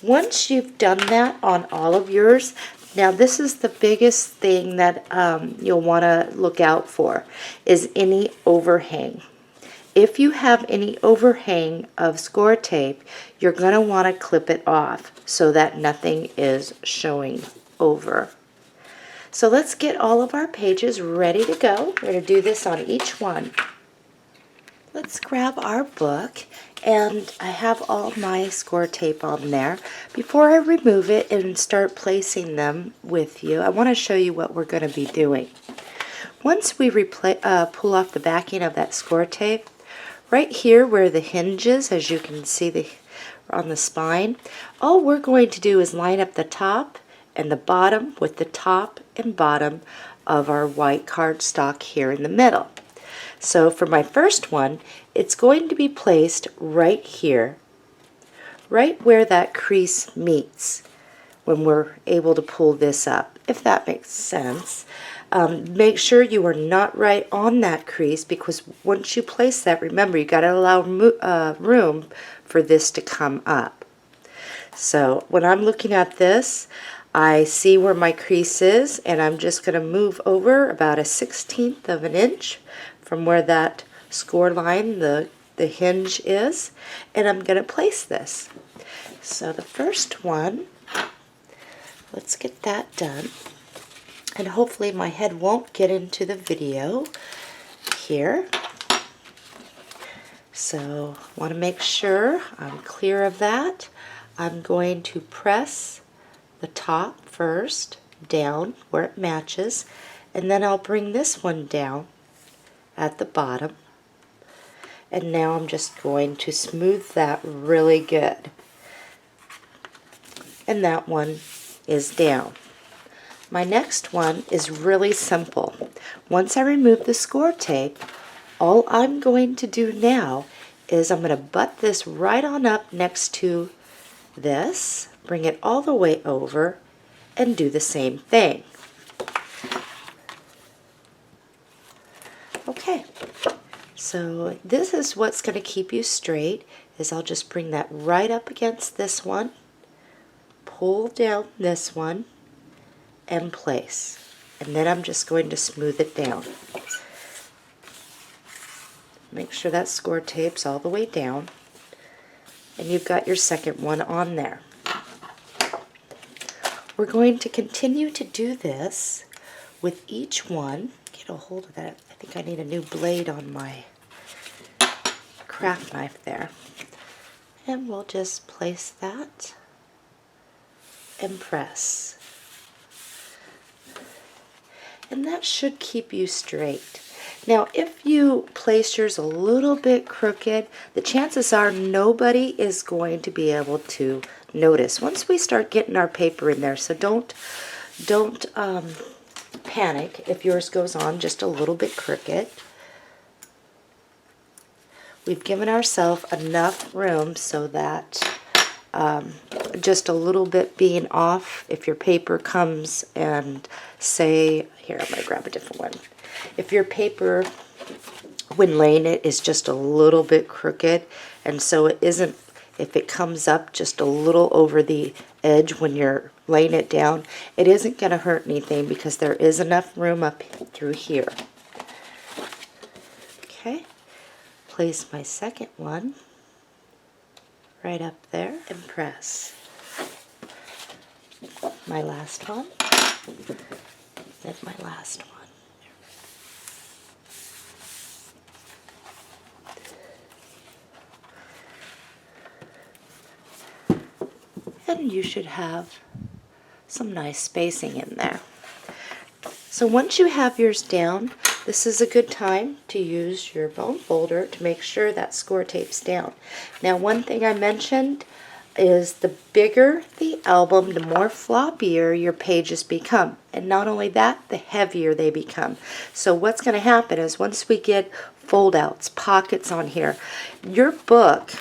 once you've done that on all of yours, now this is the biggest thing that you'll want to look out for, is any overhang. If you have any overhang of score tape, you're going to want to clip it off so that nothing is showing over. So let's get all of our pages ready to go. We're going to do this on each one. Let's grab our book, and I have all my score tape on there. Before I remove it and start placing them with you, I want to show you what we're going to be doing. Once we pull off the backing of that score tape, right here where the hinges, as you can see on the spine, all we're going to do is line up the top and the bottom with the top and bottom of our white cardstock here in the middle. So for my first one, it's going to be placed right here, right where that crease meets when we're able to pull this up, if that makes sense. Make sure you are not right on that crease, because once you place that, remember, you got to allow room for this to come up. So when I'm looking at this, I see where my crease is, and I'm just going to move over about a 1/16 of an inch from where that score line, the hinge is, and I'm going to place this. So the first one, let's get that done. And hopefully my head won't get into the video here. So I want to make sure I'm clear of that. I'm going to press the top first down where it matches, and then I'll bring this one down at the bottom. And now I'm just going to smooth that really good. And that one is down. My next one is really simple. Once I remove the score tape, all I'm going to do now is I'm going to butt this right on up next to this, bring it all the way over, and do the same thing. Okay, so this is what's going to keep you straight, is I'll just bring that right up against this one, pull down this one, and place. And then I'm just going to smooth it down. Make sure that score tape's all the way down, and you've got your second one on there. We're going to continue to do this with each one. Get a hold of that. I think I need a new blade on my craft knife there. And we'll just place that and press. And that should keep you straight. Now, if you place yours a little bit crooked, the chances are nobody is going to be able to notice once we start getting our paper in there. So don't panic if yours goes on just a little bit crooked. We've given ourselves enough room so that just a little bit being off, if your paper comes and say, here, I'm going to grab a different one. If your paper, when laying it, is just a little bit crooked, and so it isn't, if it comes up just a little over the edge when you're laying it down, it isn't going to hurt anything because there is enough room up through here. Okay, place my second one right up there and press. My last one, and my last one. And you should have some nice spacing in there. So once you have yours down, this is a good time to use your bone folder to make sure that score tape's down. Now, one thing I mentioned is the bigger the album, the more floppier your pages become. And not only that, the heavier they become. So what's going to happen is once we get fold-outs, pockets on here, your book,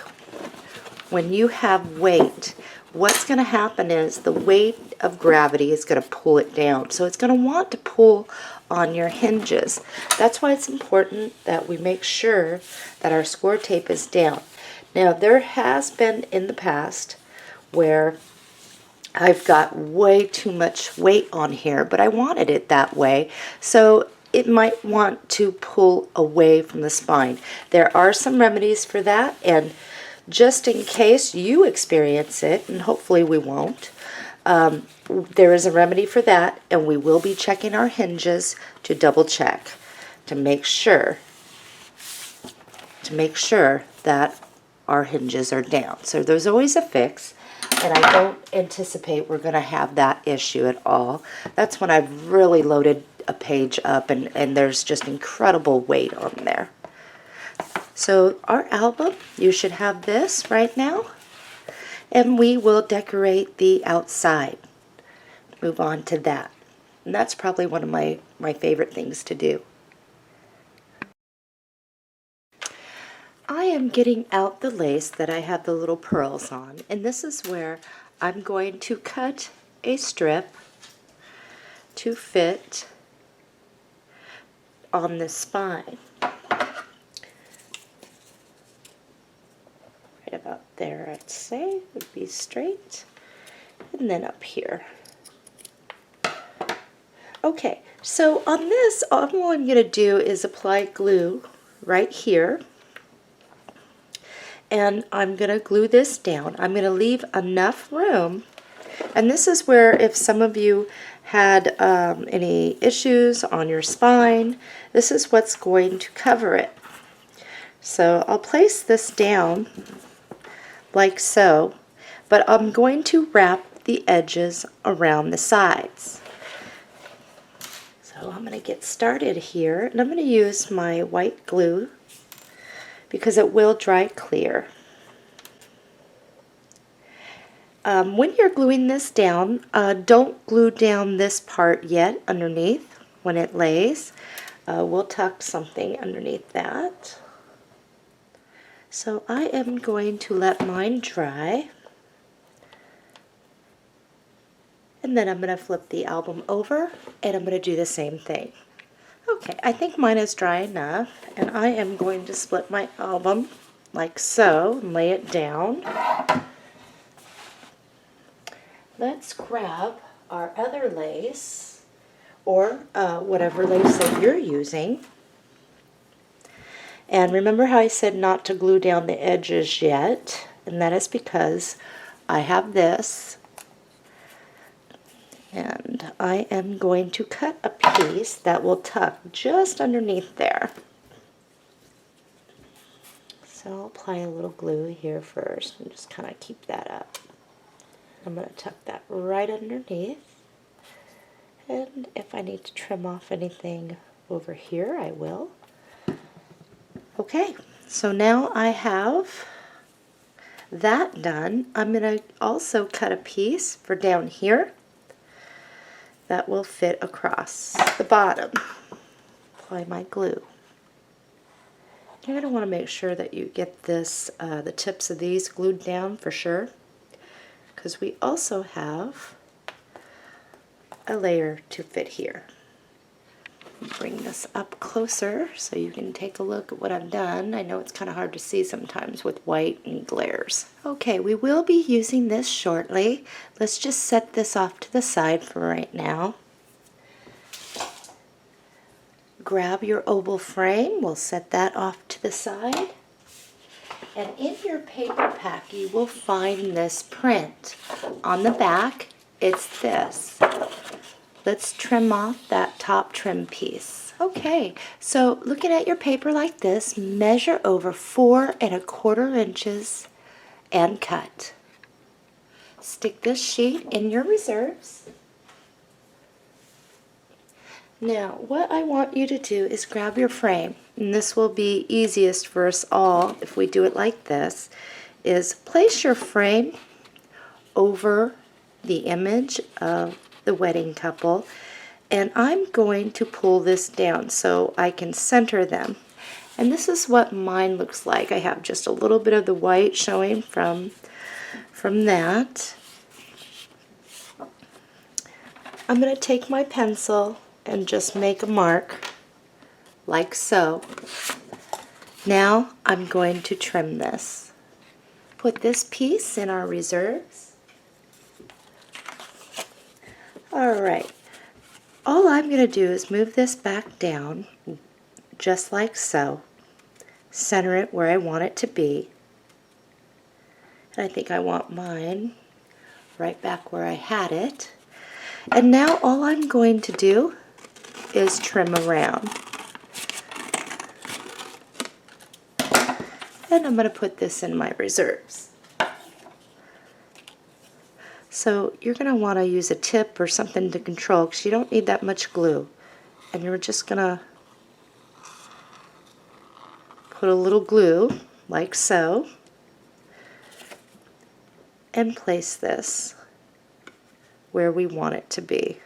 when you have weight, what's going to happen is the weight of gravity is going to pull it down. So it's going to want to pull on your hinges. That's why it's important that we make sure that our score tape is down. Now, there has been in the past where I've got way too much weight on here, but I wanted it that way. So it might want to pull away from the spine. There are some remedies for that, and just in case you experience it, and hopefully we won't, there is a remedy for that, and we will be checking our hinges to double check to make sure that our hinges are down. So there's always a fix, and I don't anticipate we're going to have that issue at all. That's when I've really loaded a page up and there's just incredible weight on there. So our album, you should have this right now, and we will decorate the outside. Move on to that. And that's probably one of my favorite things to do. I am getting out the lace that I have the little pearls on, and this is where I'm going to cut a strip to fit on the spine. Right about there, I'd say, would be straight, and then up here. Okay, so on this, all I'm going to do is apply glue right here. And I'm going to glue this down. I'm going to leave enough room. And this is where, if some of you had any issues on your spine, this is what's going to cover it. So I'll place this down like so, but I'm going to wrap the edges around the sides. So I'm going to get started here, and I'm going to use my white glue because it will dry clear. When you're gluing this down, don't glue down this part yet underneath when it lays. We'll tuck something underneath that. So I am going to let mine dry. And then I'm going to flip the album over, and I'm going to do the same thing. Okay, I think mine is dry enough, and I am going to split my album like so and lay it down. Let's grab our other lace, or whatever lace that you're using. And remember how I said not to glue down the edges yet, and that is because I have this. And I am going to cut a piece that will tuck just underneath there. So I'll apply a little glue here first and just kind of keep that up. I'm going to tuck that right underneath. And if I need to trim off anything over here, I will. Okay, so now I have that done. I'm going to also cut a piece for down here that will fit across the bottom. Apply my glue. You're going to want to make sure that you get this, the tips of these glued down for sure, because we also have a layer to fit here. Bring this up closer so you can take a look at what I've done. I know it's kind of hard to see sometimes with white and glares. Okay, we will be using this shortly. Let's just set this off to the side for right now. Grab your oval frame. We'll set that off to the side. And in your paper pack, you will find this print. On the back, it's this. Let's trim off that top trim piece. Okay, so looking at your paper like this, measure over 4 1/4 inches and cut. Stick this sheet in your reserves. Now, what I want you to do is grab your frame, and this will be easiest for us all if we do it like this, is place your frame over the image of the wedding couple, and I'm going to pull this down so I can center them. And this is what mine looks like. I have just a little bit of the white showing from that, I'm going to take my pencil and just make a mark like so. Now I'm going to trim this. Put this piece in our reserves. Alright, all I'm going to do is move this back down just like so. Center it where I want it to be. And I think I want mine right back where I had it. And now all I'm going to do is trim around. And I'm going to put this in my reserves. So you're going to want to use a tip or something to control because you don't need that much glue. And you're just going to put a little glue like so and place this where we want it to be,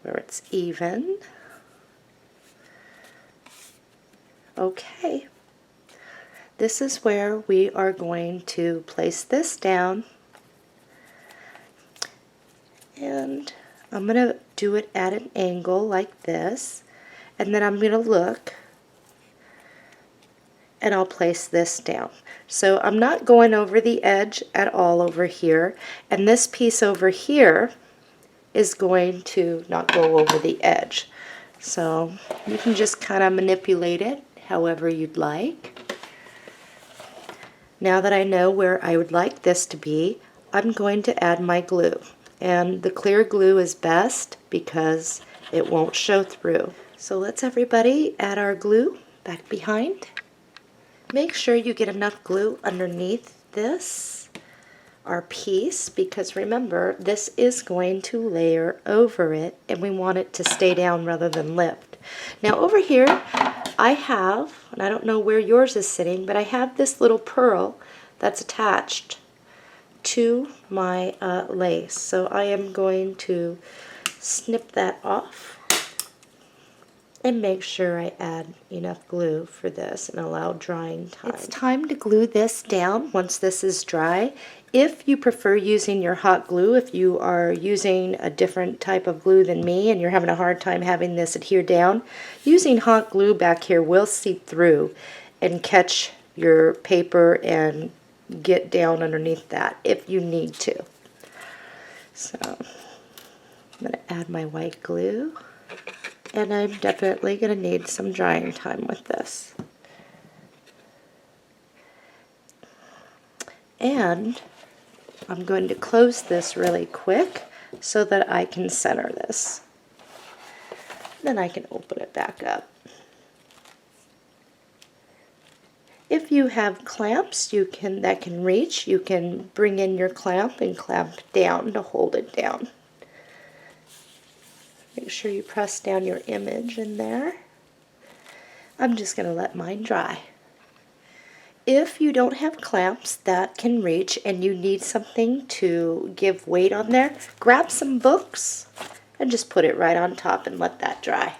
where it's even. Okay, this is where we are going to place this down, and I'm going to do it at an angle like this, and then I'm going to look and I'll place this down. So I'm not going over the edge at all over here, and this piece over here is going to not go over the edge. So you can just kind of manipulate it however you'd like. Now that I know where I would like this to be, I'm going to add my glue. And the clear glue is best because it won't show through. So let's everybody add our glue back behind. Make sure you get enough glue underneath this, our piece, because remember, this is going to layer over it and we want it to stay down rather than lift. Now over here, I have, and I don't know where yours is sitting, but I have this little pearl that's attached to my lace. So I am going to snip that off and make sure I add enough glue for this and allow drying time. It's time to glue this down once this is dry. If you prefer using your hot glue, if you are using a different type of glue than me and you're having a hard time having this adhere down, using hot glue back here will seep through and catch your paper and get down underneath that if you need to. So I'm going to add my white glue. And I'm definitely going to need some drying time with this. And I'm going to close this really quick so that I can center this. Then I can open it back up. If you have clamps that can reach, you can bring in your clamp and clamp down to hold it down. Make sure you press down your image in there. I'm just going to let mine dry. If you don't have clamps that can reach and you need something to give weight on there, grab some books and just put it right on top and let that dry.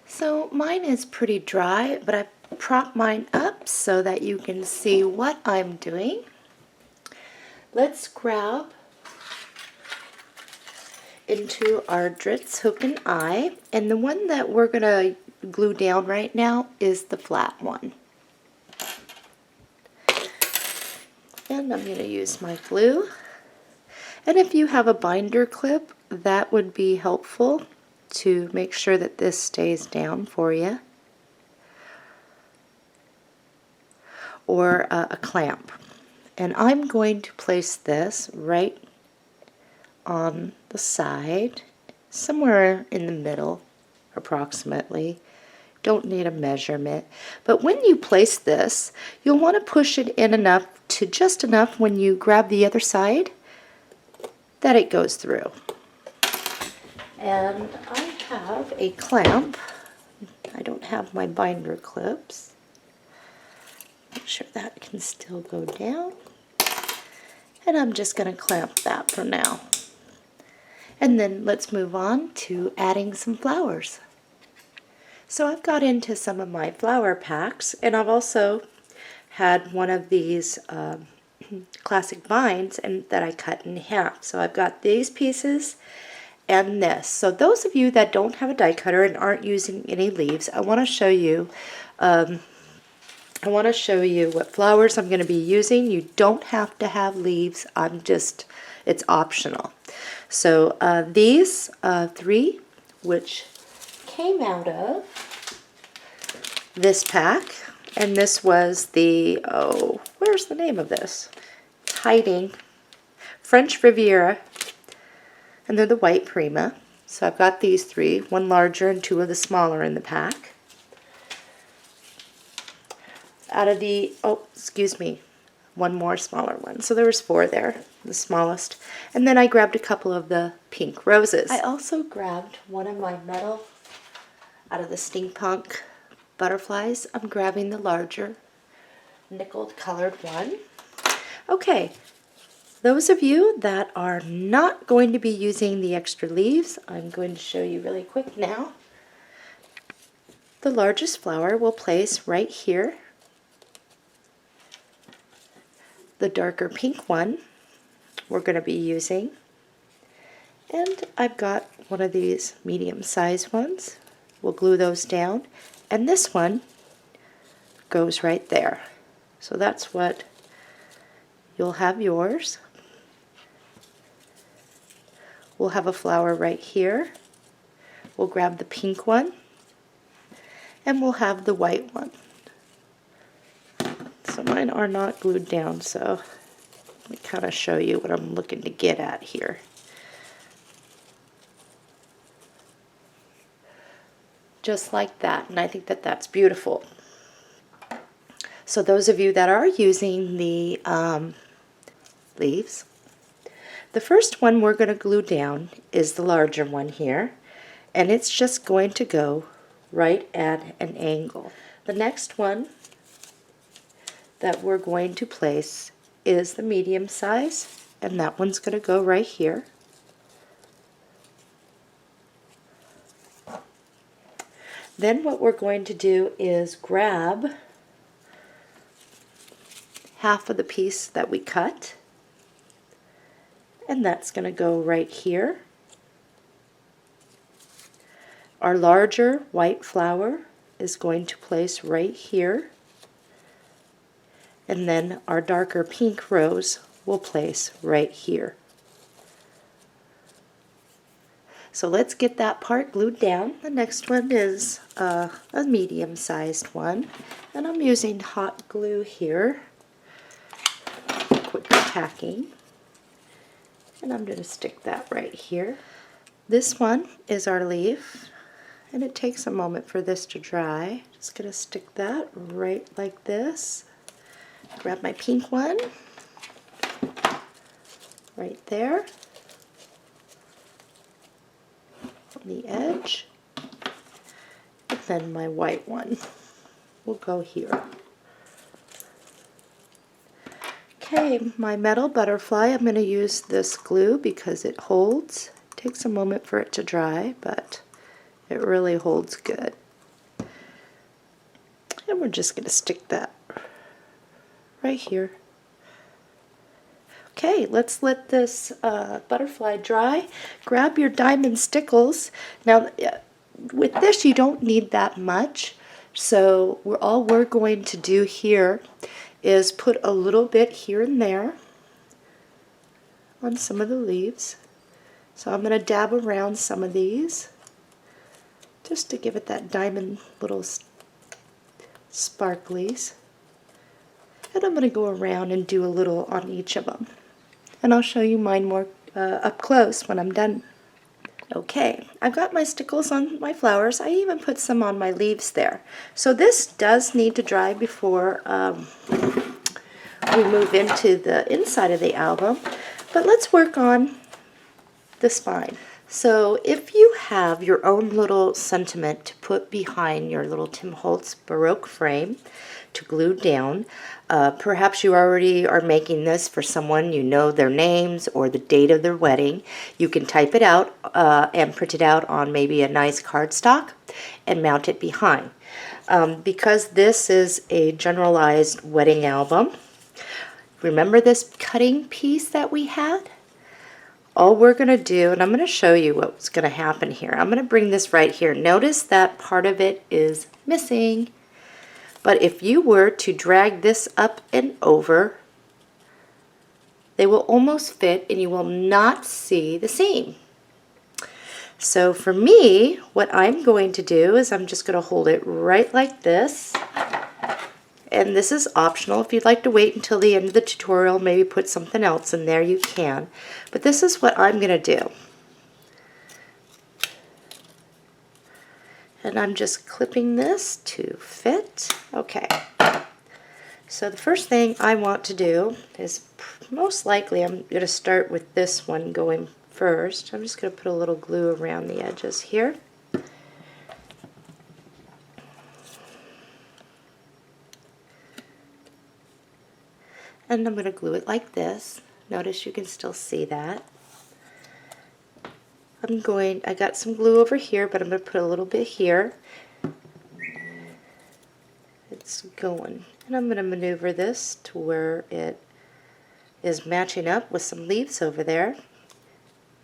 So mine is pretty dry, but I prop mine up so that you can see what I'm doing. Let's grab into our Dritz hook and eye, and the one that we're going to glue down right now is the flat one. And I'm going to use my glue, and if you have a binder clip, that would be helpful to make sure that this stays down for you, or a clamp. And I'm going to place this right on the side, somewhere in the middle approximately. Don't need a measurement, but when you place this, you'll want to push it in enough to just enough when you grab the other side that it goes through. And I have a clamp. I don't have my binder clips. Make sure that can still go down, and I'm just going to clamp that for now. And then let's move on to adding some flowers. So I've got into some of my flower packs, and I've also had one of these classic vines and that I cut in half. So I've got these pieces, and this. So those of you that don't have a die cutter and aren't using any leaves, I want to show you what flowers I'm going to be using. You don't have to have leaves. It's optional. So these three, which came out of this pack, and this was the, where's the name of this? Hiding. French Riviera, and they're the white Prima. So I've got these three, one larger and two of the smaller in the pack. Out of the, one more smaller one. So there was 4 there, the smallest. And then I grabbed a couple of the pink roses. I also grabbed one of my metal out of the steampunk butterflies. I'm grabbing the larger nickel colored one. Okay, those of you that are not going to be using the extra leaves, I'm going to show you really quick now. The largest flower we'll place right here. The darker pink one we're going to be using. And I've got one of these medium-sized ones. We'll glue those down. And this one goes right there. So that's what you'll have yours. We'll have a flower right here. We'll grab the pink one. And we'll have the white one. So mine are not glued down, so let me kind of show you what I'm looking to get at here. Just like that, and I think that that's beautiful. So those of you that are using the leaves, the first one we're going to glue down is the larger one here, and it's just going to go right at an angle. The next one that we're going to place is the medium size, and that one's going to go right here. Then what we're going to do is grab half of the piece that we cut, and that's going to go right here. Our larger white flower is going to place right here, and then our darker pink rose will place right here. So let's get that part glued down. The next one is a medium-sized one, and I'm using hot glue here, quicker tacking, and I'm going to stick that right here. This one is our leaf, and it takes a moment for this to dry. Just going to stick that right like this. Grab my pink one right there on the edge, and then my white one will go here. Okay, my metal butterfly, I'm going to use this glue because it holds. It takes a moment for it to dry, but it really holds good. And we're just going to stick that right here. Okay, let's let this butterfly dry. Grab your diamond stickles. Now, with this, you don't need that much. So all we're going to do here is put a little bit here and there on some of the leaves. So I'm going to dab around some of these just to give it that diamond little sparklies. And I'm going to go around and do a little on each of them. And I'll show you mine more up close when I'm done. Okay, I've got my stickles on my flowers. I even put some on my leaves there. So this does need to dry before we move into the inside of the album. But let's work on the spine. So if you have your own little sentiment to put behind your little Tim Holtz Baroque frame to glue down, perhaps you already are making this for someone, you know their names or the date of their wedding. You can type it out and print it out on maybe a nice cardstock and mount it behind. Because this is a generalized wedding album, remember this cutting piece that we had? all we're going to do, and I'm going to show you what's going to happen here. I'm going to bring this right here. Notice that part of it is missing. But if you were to drag this up and over, they will almost fit and you will not see the seam. So for me, what I'm going to do is I'm just going to hold it right like this. And this is optional. If you'd like to wait until the end of the tutorial, maybe put something else in there, you can. But this is what I'm going to do. And I'm just clipping this to fit. Okay. So the first thing I want to do is, most likely I'm going to start with this one going first. I'm just going to put a little glue around the edges here. And I'm going to glue it like this. Notice you can still see that. I got some glue over here, but I'm going to put a little bit here. It's going. And I'm going to maneuver this to where it is matching up with some leaves over there.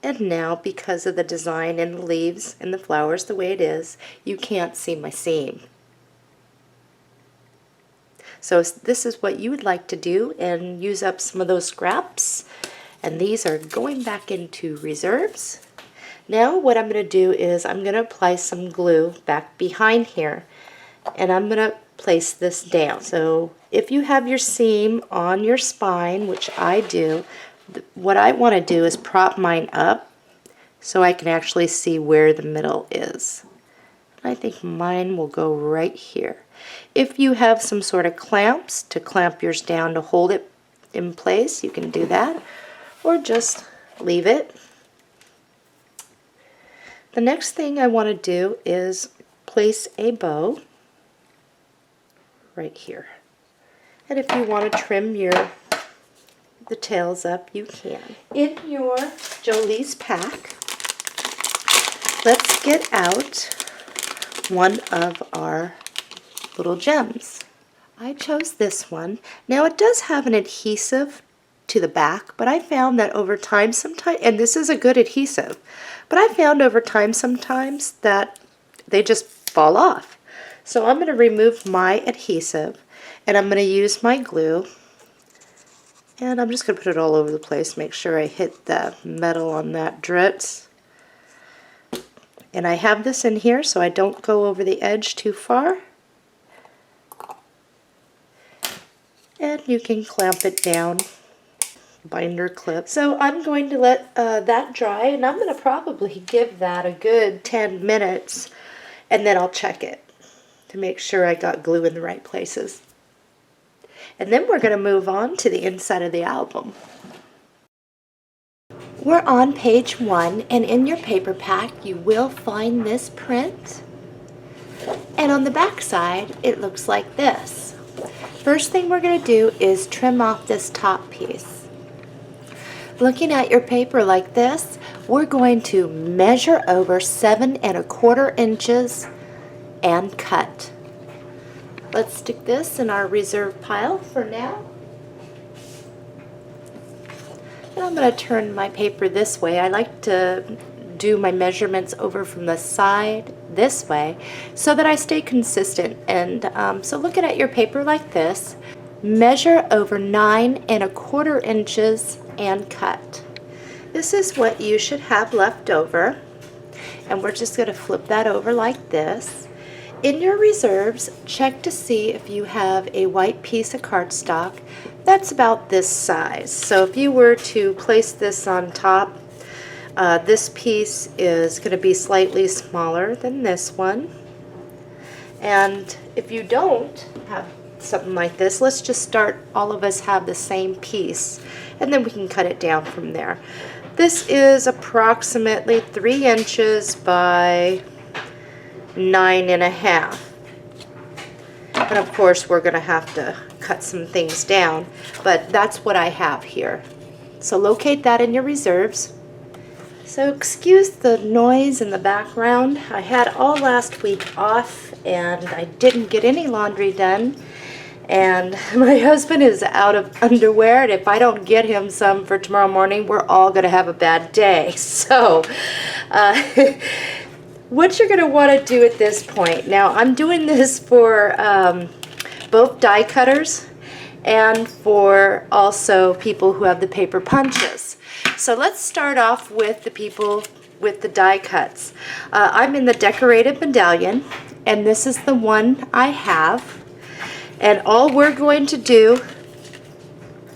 And now, because of the design and the leaves and the flowers the way it is, you can't see my seam. So this is what you would like to do and use up some of those scraps. And these are going back into reserves. Now what I'm going to do is I'm going to apply some glue back behind here. And I'm going to place this down. So if you have your seam on your spine, which I do, what I want to do is prop mine up so I can actually see where the middle is. I think mine will go right here. If you have some sort of clamps to clamp yours down to hold it in place, you can do that, or just leave it. The next thing I want to do is place a bow right here. And if you want to trim the tails up, you can. In your Jolie's pack, let's get out one of our little gems. I chose this one. Now it does have an adhesive to the back, but I found that over time sometimes, and this is a good adhesive, but I found over time sometimes that they just fall off. So I'm going to remove my adhesive and I'm going to use my glue, and I'm just going to put it all over the place, make sure I hit the metal on that Dritz. And I have this in here so I don't go over the edge too far. And you can clamp it down, binder clip. So I'm going to let that dry, and I'm going to probably give that a good 10 minutes, and then I'll check it to make sure I got glue in the right places. And then we're going to move on to the inside of the album. We're on page 1, and in your paper pack you will find this print. And on the back side it looks like this. First thing we're going to do is trim off this top piece. Looking at your paper like this, we're going to measure over 7 1/4 inches and cut. Let's stick this in our reserve pile for now. And I'm going to turn my paper this way. I like to do my measurements over from the side this way so that I stay consistent. And so looking at your paper like this, measure over 9 1/4 inches and cut. This is what you should have left over, and we're just going to flip that over like this. In your reserves, check to see if you have a white piece of cardstock that's about this size. So if you were to place this on top, this piece is going to be slightly smaller than this one. And if you don't have something like this, let's just start, all of us have the same piece, and then we can cut it down from there. This is approximately 3 inches by 9 1/2. And of course we're going to have to cut some things down, but that's what I have here. So locate that in your reserves. So excuse the noise in the background. I had all last week off and I didn't get any laundry done, And my husband is out of underwear, and if I don't get him some for tomorrow morning, we're all going to have a bad day. So uh, what you're going to want to do at this point, now I'm doing this for both die cutters and for also people who have the paper punches. So let's start off with the people with the die cuts. I'm in the decorated medallion, and this is the one I have. And all we're going to do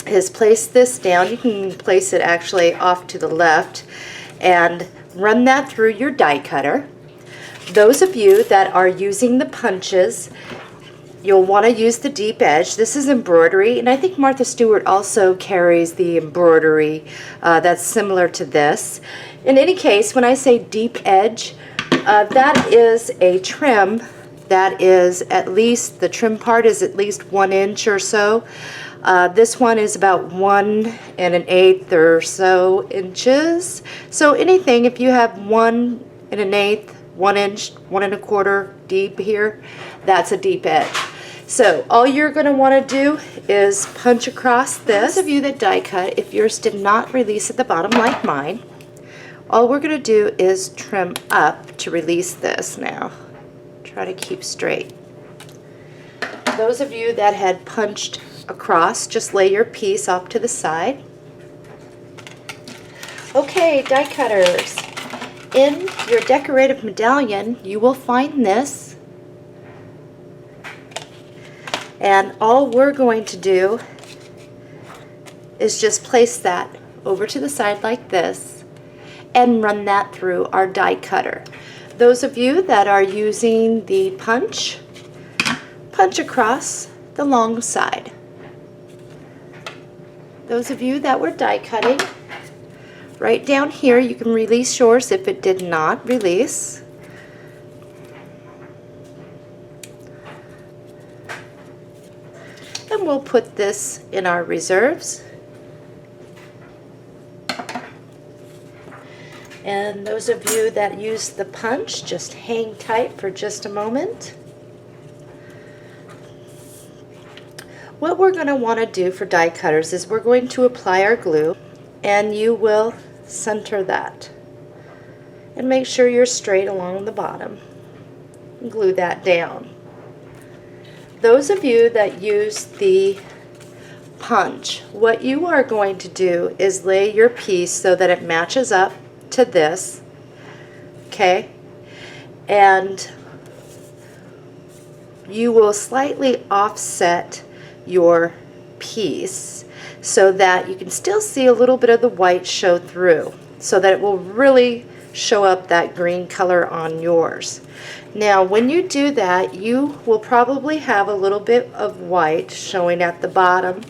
is place this down. You can place it actually off to the left and run that through your die cutter. Those of you that are using the punches, you'll want to use the deep edge. This is embroidery, and I think Martha Stewart also carries the embroidery that's similar to this. In any case, when I say deep edge, that is a trim that is at least, the trim part is at least 1 inch or so. This one is about 1 1/8 or so inches. So anything, if you have 1 1/8, 1 inch, 1 1/4 deep here, that's a deep edge. So all you're going to want to do is punch across this. Those of you that die cut, if yours did not release at the bottom like mine, all we're going to do is trim up to release this now. Try to keep straight. Those of you that had punched across, just lay your piece off to the side. Okay, die cutters. In your decorative medallion, you will find this. And all we're going to do is just place that over to the side like this and run that through our die cutter. Those of you that are using the punch, punch across the long side. Those of you that were die cutting, right down here, you can release yours if it did not release. And we'll put this in our reserves. And those of you that use the punch, just hang tight for just a moment. What we're going to want to do for die cutters is we're going to apply our glue, and you will center that. And make sure you're straight along the bottom. And glue that down. Those of you that use the punch, what you are going to do is lay your piece so that it matches up to this, okay, and you will slightly offset your piece so that you can still see a little bit of the white show through, so that it will really show up that green color on yours. Now when you do that, you will probably have a little bit of white showing at the bottom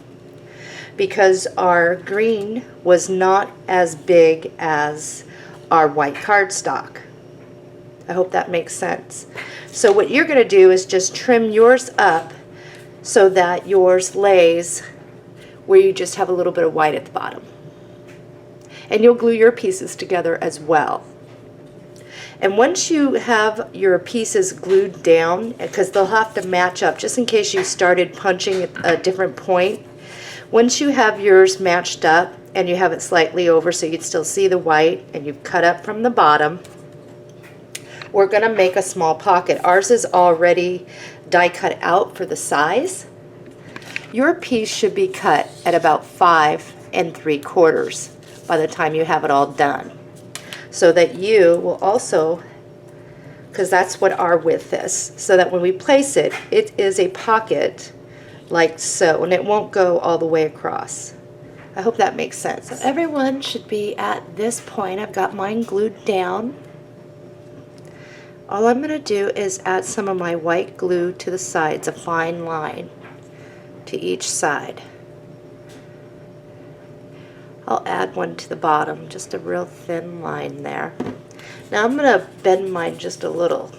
because our green was not as big as our white cardstock. I hope that makes sense. So what you're going to do is just trim yours up so that yours lays where you just have a little bit of white at the bottom. And you'll glue your pieces together as well. And once you have your pieces glued down, because they'll have to match up just in case you started punching at a different point, once you have yours matched up and you have it slightly over so you can still see the white and you've cut up from the bottom, we're going to make a small pocket. Ours is already die cut out for the size. Your piece should be cut at about 5 3/4 by the time you have it all done, so that you will also, because that's what our width is, so that when we place it, it is a pocket like so, and it won't go all the way across. I hope that makes sense. So everyone should be at this point. I've got mine glued down. All I'm going to do is add some of my white glue to the sides, a fine line to each side. I'll add one to the bottom, just a real thin line there. Now I'm going to bend mine just a little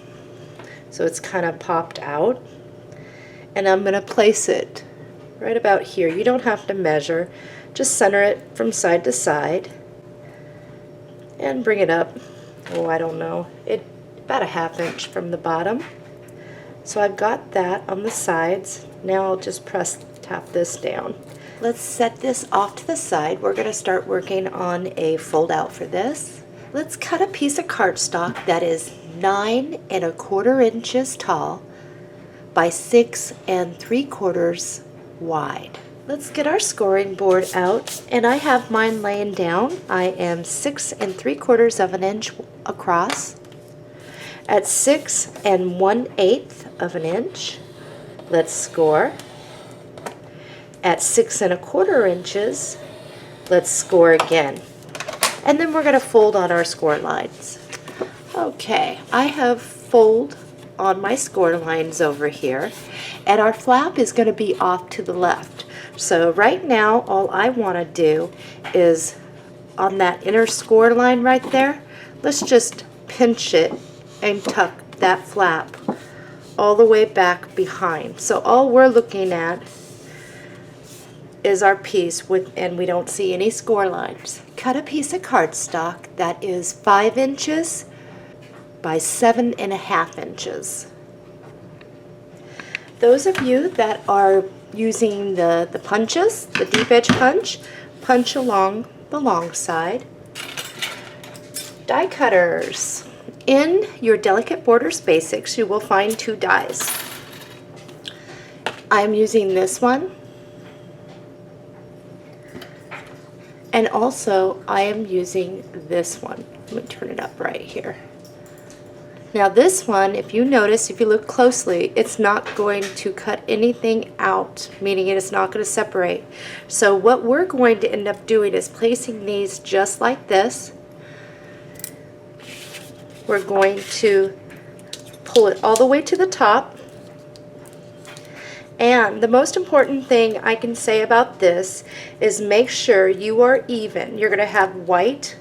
so it's kind of popped out. And I'm going to place it right about here. You don't have to measure, just center it from side to side and bring it up, oh I don't know, about a 1/2 inch from the bottom. So I've got that on the sides. Now I'll just tap this down. Let's set this off to the side. We're going to start working on a fold out for this. Let's cut a piece of cardstock that is 9 1/4 inches tall by 6 3/4 wide. Let's get our scoring board out, and I have mine laying down. I am 6 3/4 of an inch across. At 6 1/8 of an inch, let's score. At 6 1/4 inches, let's score again. And then we're going to fold on our score lines. Okay, I have fold on my score lines over here, and our flap is going to be off to the left. So right now, all I want to do is on that inner score line right there, let's just pinch it and tuck that flap all the way back behind. So all we're looking at is our piece and we don't see any score lines. Cut a piece of cardstock that is 5 inches by 7 1/2 inches. Those of you that are using the punches, the deep edge punch along the long side. Die cutters. In your Delicate Borders Basics, you will find 2 dies. I'm using this one, and also I am using this one. Let me turn it up right here. Now this one, if you notice, if you look closely, it's not going to cut anything out, meaning it is not going to separate. So what we're going to end up doing is placing these just like this. We're going to pull it all the way to the top. And the most important thing I can say about this is make sure you are even. You're going to have white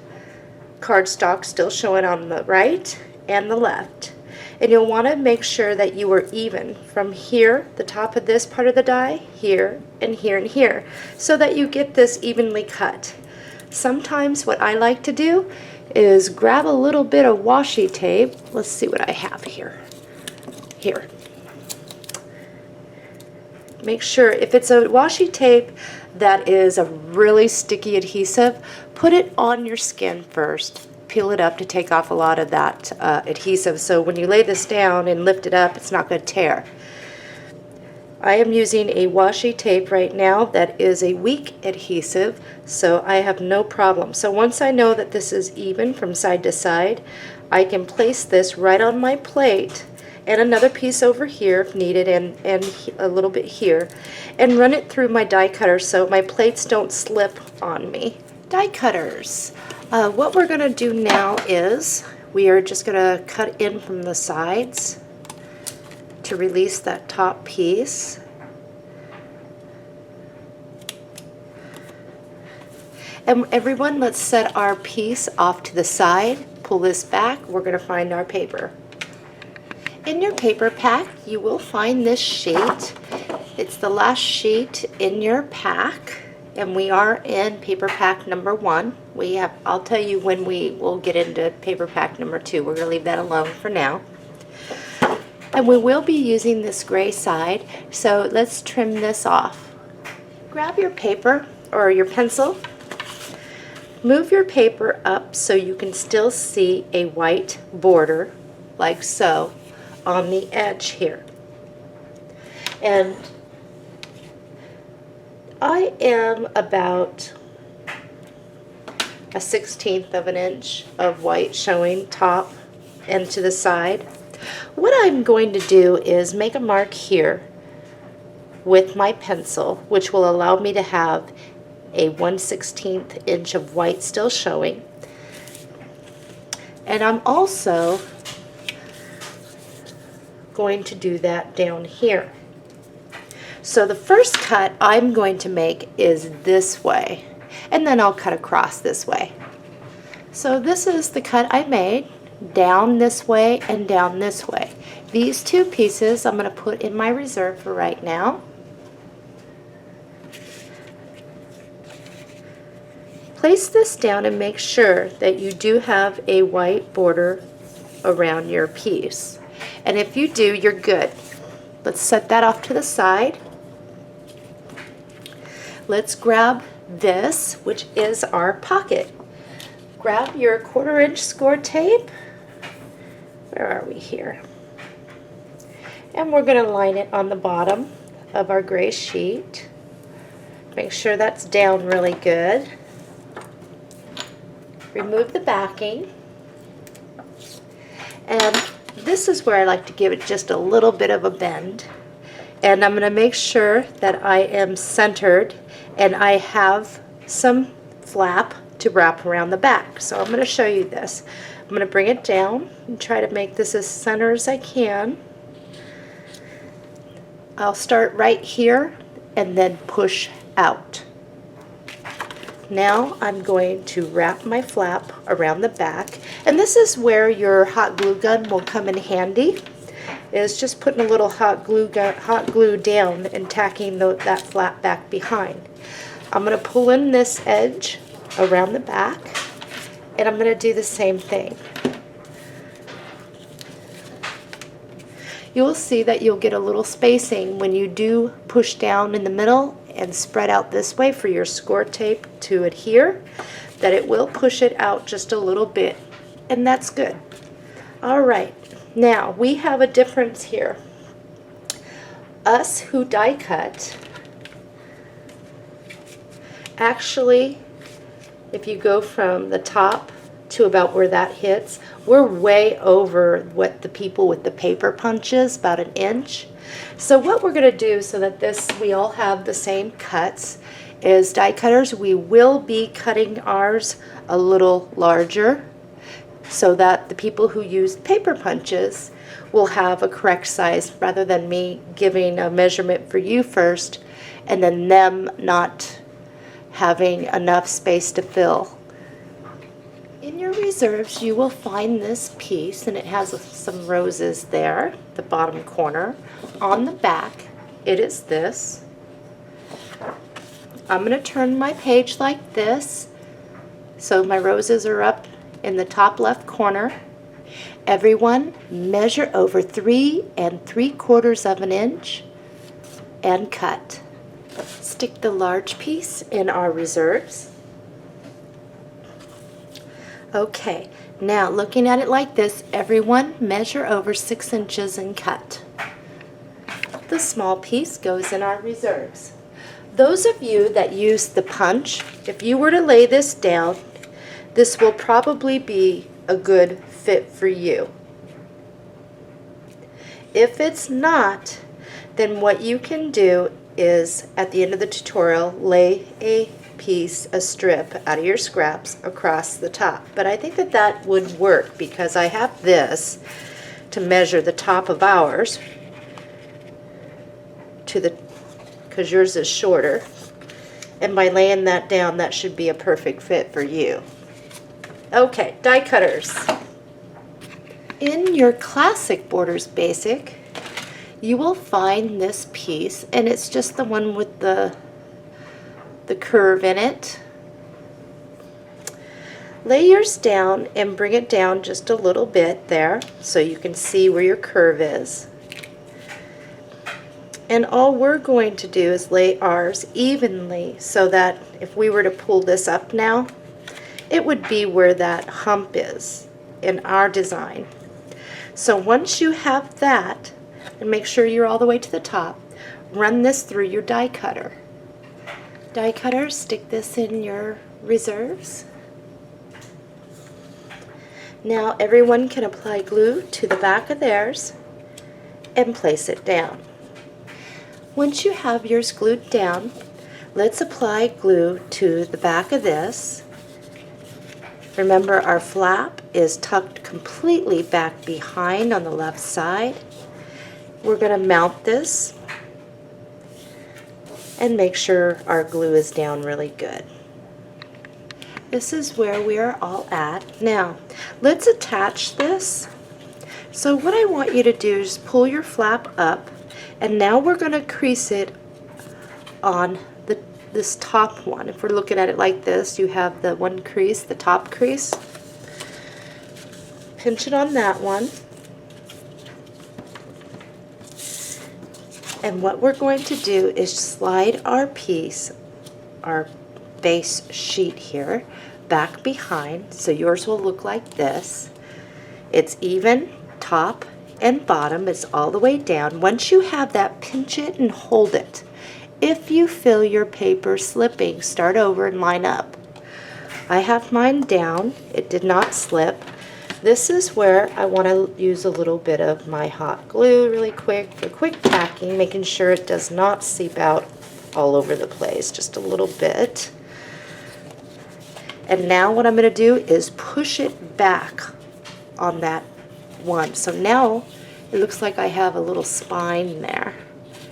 cardstock still showing on the right and the left. And you'll want to make sure that you are even from here, the top of this part of the die, here, and here, and here, so that you get this evenly cut. Sometimes what I like to do is grab a little bit of washi tape. Let's see what I have here. Here. Make sure, if it's a washi tape that is a really sticky adhesive, put it on your skin first. Peel it up to take off a lot of that adhesive, so when you lay this down and lift it up, it's not going to tear. I am using a washi tape right now that is a weak adhesive, so I have no problem. So once I know that this is even from side to side, I can place this right on my plate and another piece over here if needed, and a little bit here, and run it through my die cutter so my plates don't slip on me. Die cutters. What we're going to do now is we are just going to cut in from the sides to release that top piece. And everyone, let's set our piece off to the side. Pull this back. We're going to find our paper. In your paper pack, you will find this sheet. It's the last sheet in your pack, and we are in paper pack number 1. I'll tell you when we will get into paper pack number 2. We're going to leave that alone for now. And we will be using this gray side, so let's trim this off. Grab your paper or your pencil. Move your paper up so you can still see a white border, like so, on the edge here. And I am about a 1/16 of an inch of white showing top and to the side. What I'm going to do is make a mark here with my pencil, which will allow me to have a 1/16 inch of white still showing. And I'm also going to do that down here. So the first cut I'm going to make is this way, and then I'll cut across this way. So this is the cut I made, down this way and down this way. These 2 pieces I'm going to put in my reserve for right now. Place this down and make sure that you do have a white border around your piece. And if you do, you're good. Let's set that off to the side. let's grab this, which is our pocket. Grab your 1/4 inch score tape. Where are we here? And we're going to line it on the bottom of our gray sheet. Make sure that's down really good. Remove the backing. And this is where I like to give it just a little bit of a bend. And I'm going to make sure that I am centered and I have some flap to wrap around the back. So I'm going to show you this. I'm going to bring it down and try to make this as center as I can. I'll start right here and then push out. Now I'm going to wrap my flap around the back, and this is where your hot glue gun will come in handy, is just putting a little hot glue down and tacking that flap back behind. I'm going to pull in this edge around the back, and I'm going to do the same thing. You'll see that you'll get a little spacing when you do push down in the middle and spread out this way for your score tape to adhere, that it will push it out just a little bit, and that's good. Alright, now we have a difference here. Us who die cut, actually, if you go from the top to about where that hits, we're way over what the people with the paper punch is, about 1 inch. So what we're going to do so that we all have the same cuts is, die cutters, we will be cutting ours a little larger so that the people who use paper punches will have a correct size, rather than me giving a measurement for you first and then them not having enough space to fill. In your reserves, you will find this piece, and it has some roses there, the bottom corner. On the back, it is this. I'm going to turn my page like this, so my roses are up in the top left corner. Everyone, measure over 3 3/4 inches and cut. Stick the large piece in our reserves. Okay, now looking at it like this, everyone measure over 6 inches and cut. The small piece goes in our reserves. Those of you that use the punch, if you were to lay this down, this will probably be a good fit for you. If it's not, then what you can do is, at the end of the tutorial, lay a strip out of your scraps across the top. But I think that would work because I have this to measure the top of ours because yours is shorter, and by laying that down, that should be a perfect fit for you. Okay, die cutters. In your classic Borders Basic, you will find this piece, and it's just the one with the curve in it. Lay yours down and bring it down just a little bit there so you can see where your curve is. And all we're going to do is lay ours evenly so that if we were to pull this up now, it would be where that hump is in our design. So once you have that, and make sure you're all the way to the top, run this through your die cutter. Die cutter, stick this in your reserves. Now everyone can apply glue to the back of theirs and place it down. Once you have yours glued down, let's apply glue to the back of this. Remember, our flap is tucked completely back behind on the left side. We're going to mount this and make sure our glue is down really good. This is where we are all at. Now, let's attach this. So what I want you to do is pull your flap up, and now we're going to crease it on this top one. If we're looking at it like this, you have the one crease, the top crease. Pinch it on that one. And what we're going to do is slide our piece our base sheet here back behind, so yours will look like this. It's even top and bottom, it's all the way down. Once you have that, pinch it and hold it. If you feel your paper slipping, start over and line up. I have mine down, it did not slip. This is where I want to use a little bit of my hot glue really quick for quick tacking, making sure it does not seep out all over the place, just a little bit. And now what I'm going to do is push it back on that one. So now it looks like I have a little spine there,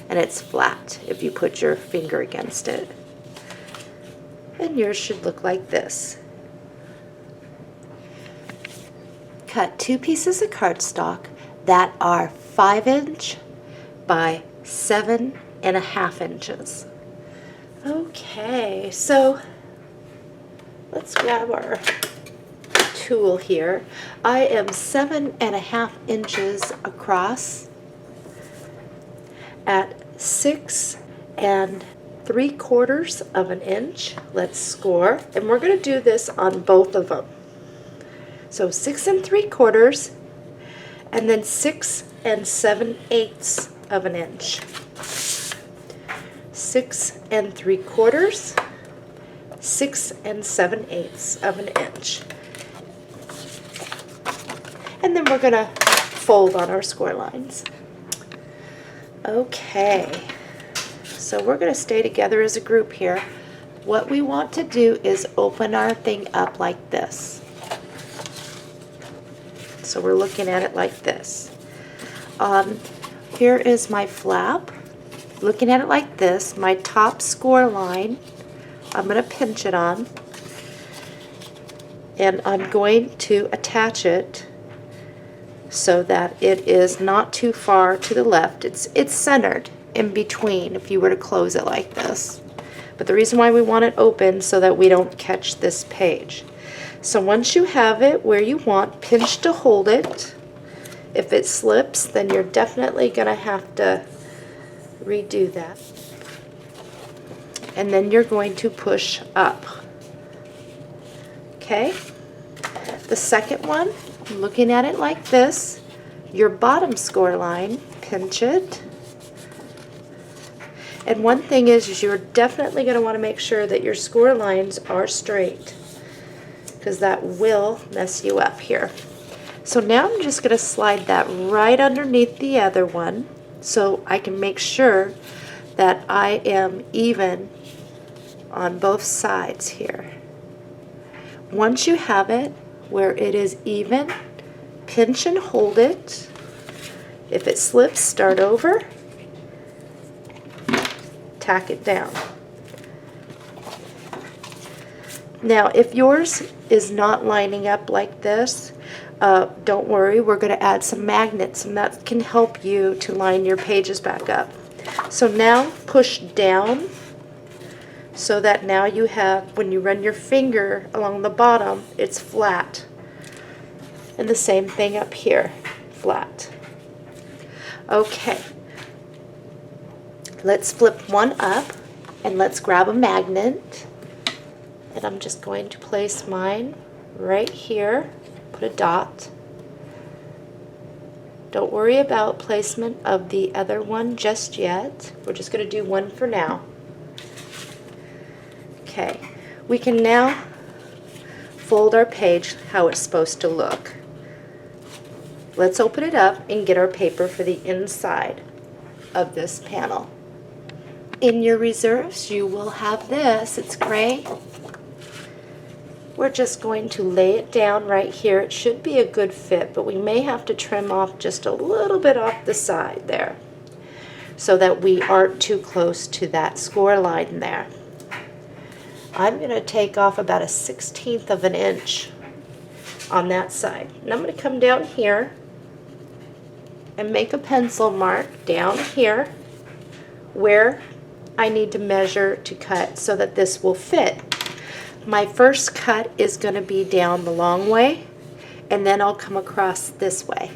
and it's flat if you put your finger against it. And yours should look like this. Cut 2 pieces of cardstock that are 5" by 7.5 inches. Okay, so let's grab our tool here. I am 7.5 inches across at 6 3/4 of an inch. Let's score, and we're going to do this on both of them. So 6 3/4, and then 6 7/8 of an inch. 6 3/4, 6 7/8 of an inch. And then we're going to fold on our score lines. Okay, so we're going to stay together as a group here. What we want to do is open our thing up like this. So we're looking at it like this. Here is my flap. Looking at it like this, my top score line, I'm going to pinch it on, and I'm going to attach it so that it is not too far to the left. It's centered in between if you were to close it like this. But the reason why we want it open so that we don't catch this page. So once you have it where you want, pinch to hold it. If it slips, then you're definitely going to have to redo that. And then you're going to push up. Okay? The second one, looking at it like this, your bottom score line, pinch it. And one thing is you're definitely going to want to make sure that your score lines are straight, because that will mess you up here. So now I'm just going to slide that right underneath the other one so I can make sure that I am even on both sides here. Once you have it where it is even, pinch and hold it. If it slips, start over, tack it down. Now, if yours is not lining up like this, don't worry, we're going to add some magnets, and that can help you to line your pages back up. So now push down so that now you have, when you run your finger along the bottom, it's flat. And the same thing up here, flat. Okay, let's flip one up and let's grab a magnet. And I'm just going to place mine right here, put a dot. Don't worry about placement of the other one just yet. We're just going to do one for now. Okay, we can now fold our page how it's supposed to look. Let's open it up and get our paper for the inside of this panel. In your reserves, you will have this. It's gray. We're just going to lay it down right here. It should be a good fit, but we may have to trim off just a little bit off the side there so that we aren't too close to that score line there. I'm going to take off about a 1/16 of an inch on that side. And I'm going to come down here and make a pencil mark down here where I need to measure to cut so that this will fit. My first cut is going to be down the long way, and then I'll come across this way.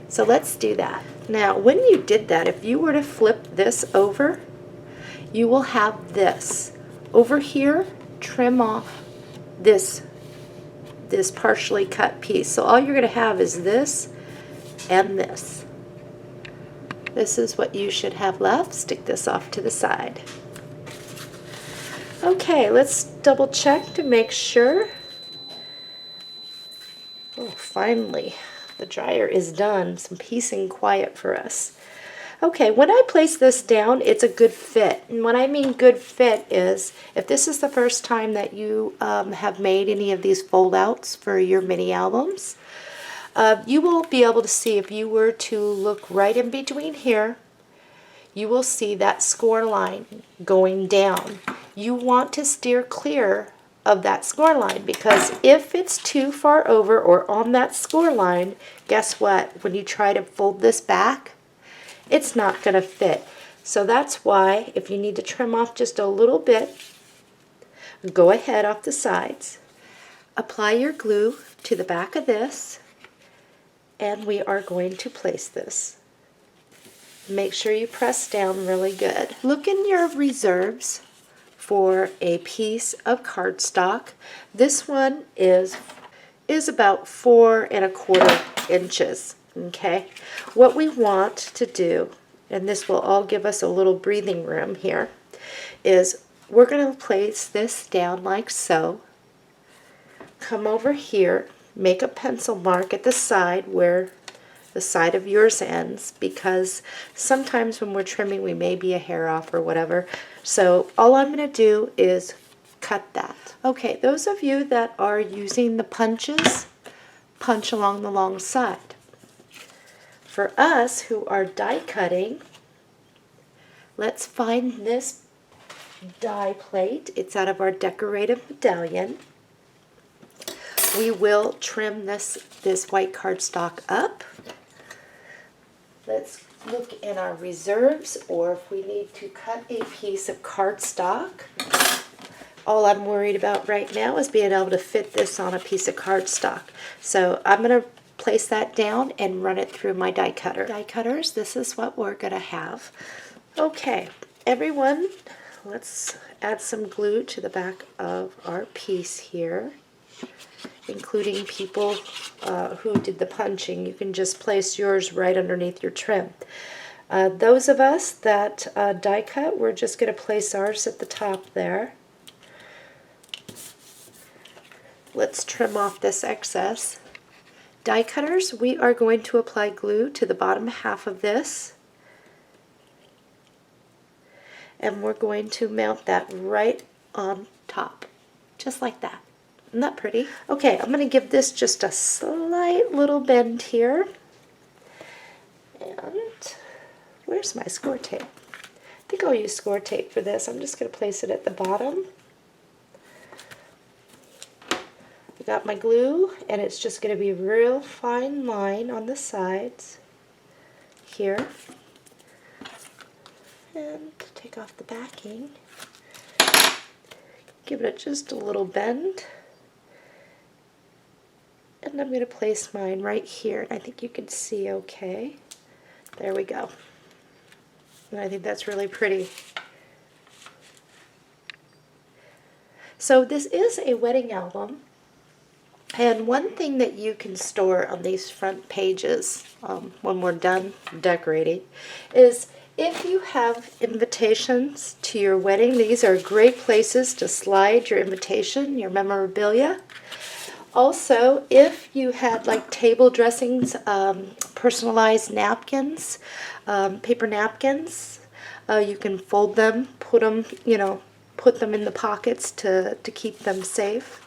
So let's do that. Now, when you did that, if you were to flip this over, you will have this over here, trim off this partially cut piece. So all you're going to have is this and this. This is what you should have left. Stick this off to the side. Okay, let's double check to make sure. Oh, finally, the dryer is done. Some peace and quiet for us. Okay, when I place this down, it's a good fit. And what I mean good fit is, if this is the first time that you have made any of these fold-outs for your mini albums, you will be able to see, if you were to look right in between here, you will see that score line going down. You want to steer clear of that score line, because if it's too far over or on that score line, guess what? When you try to fold this back, it's not going to fit. So that's why, if you need to trim off just a little bit, go ahead off the sides. Apply your glue to the back of this, and we are going to place this. Make sure you press down really good. Look in your reserves for a piece of cardstock. This one is about 4¼ inches. Okay, what we want to do, and this will all give us a little breathing room here, is we're going to place this down like so. Come over here, make a pencil mark at the side where the side of yours ends, because sometimes when we're trimming we may be a hair off or whatever. So all I'm going to do is cut that. Okay, those of you that are using the punches, punch along the long side. For us who are die cutting, let's find this die plate. It's out of our decorative medallion. We will trim this white cardstock up. Let's look in our reserves, or if we need to cut a piece of cardstock. All I'm worried about right now is being able to fit this on a piece of cardstock. So I'm going to place that down and run it through my die cutter. Die cutters, this is what we're going to have. Okay, everyone, let's add some glue to the back of our piece here, including people who did the punching. You can just place yours right underneath your trim. Those of us that die cut, we're just going to place ours at the top there. Let's trim off this excess. Die cutters, we are going to apply glue to the bottom half of this, and we're going to mount that right on top, just like that. Isn't that pretty? Okay, I'm going to give this just a slight little bend here. And where's my score tape? I think I'll use score tape for this. I'm just going to place it at the bottom. I got my glue, and it's just going to be a real fine line on the sides here. And take off the backing. Give it just a little bend. And I'm going to place mine right here, and I think you can see okay. There we go. And I think that's really pretty. So this is a wedding album, and one thing that you can store on these front pages when we're done decorating is if you have invitations to your wedding, these are great places to slide your invitation, your memorabilia. Also, if you had like table dressings, personalized napkins, paper napkins, you can fold them, put them, put them in the pockets to keep them safe.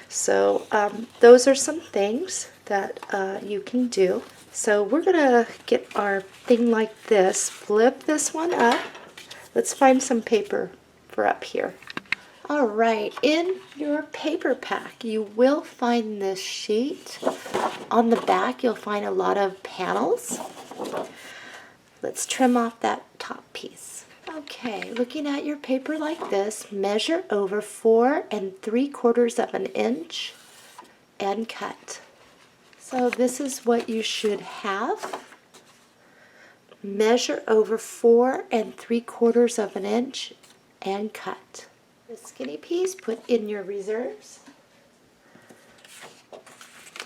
So those are some things that you can do. So we're gonna get our thing like this, flip this one up. Let's find some paper for up here. All right, in your paper pack, you will find this sheet. On the back, you'll find a lot of panels. Let's trim off that top piece. Okay, looking at your paper like this, measure over 4 3/4 inches and cut. So this is what you should have. Measure over 4 3/4 inches and cut. The skinny piece, put in your reserves.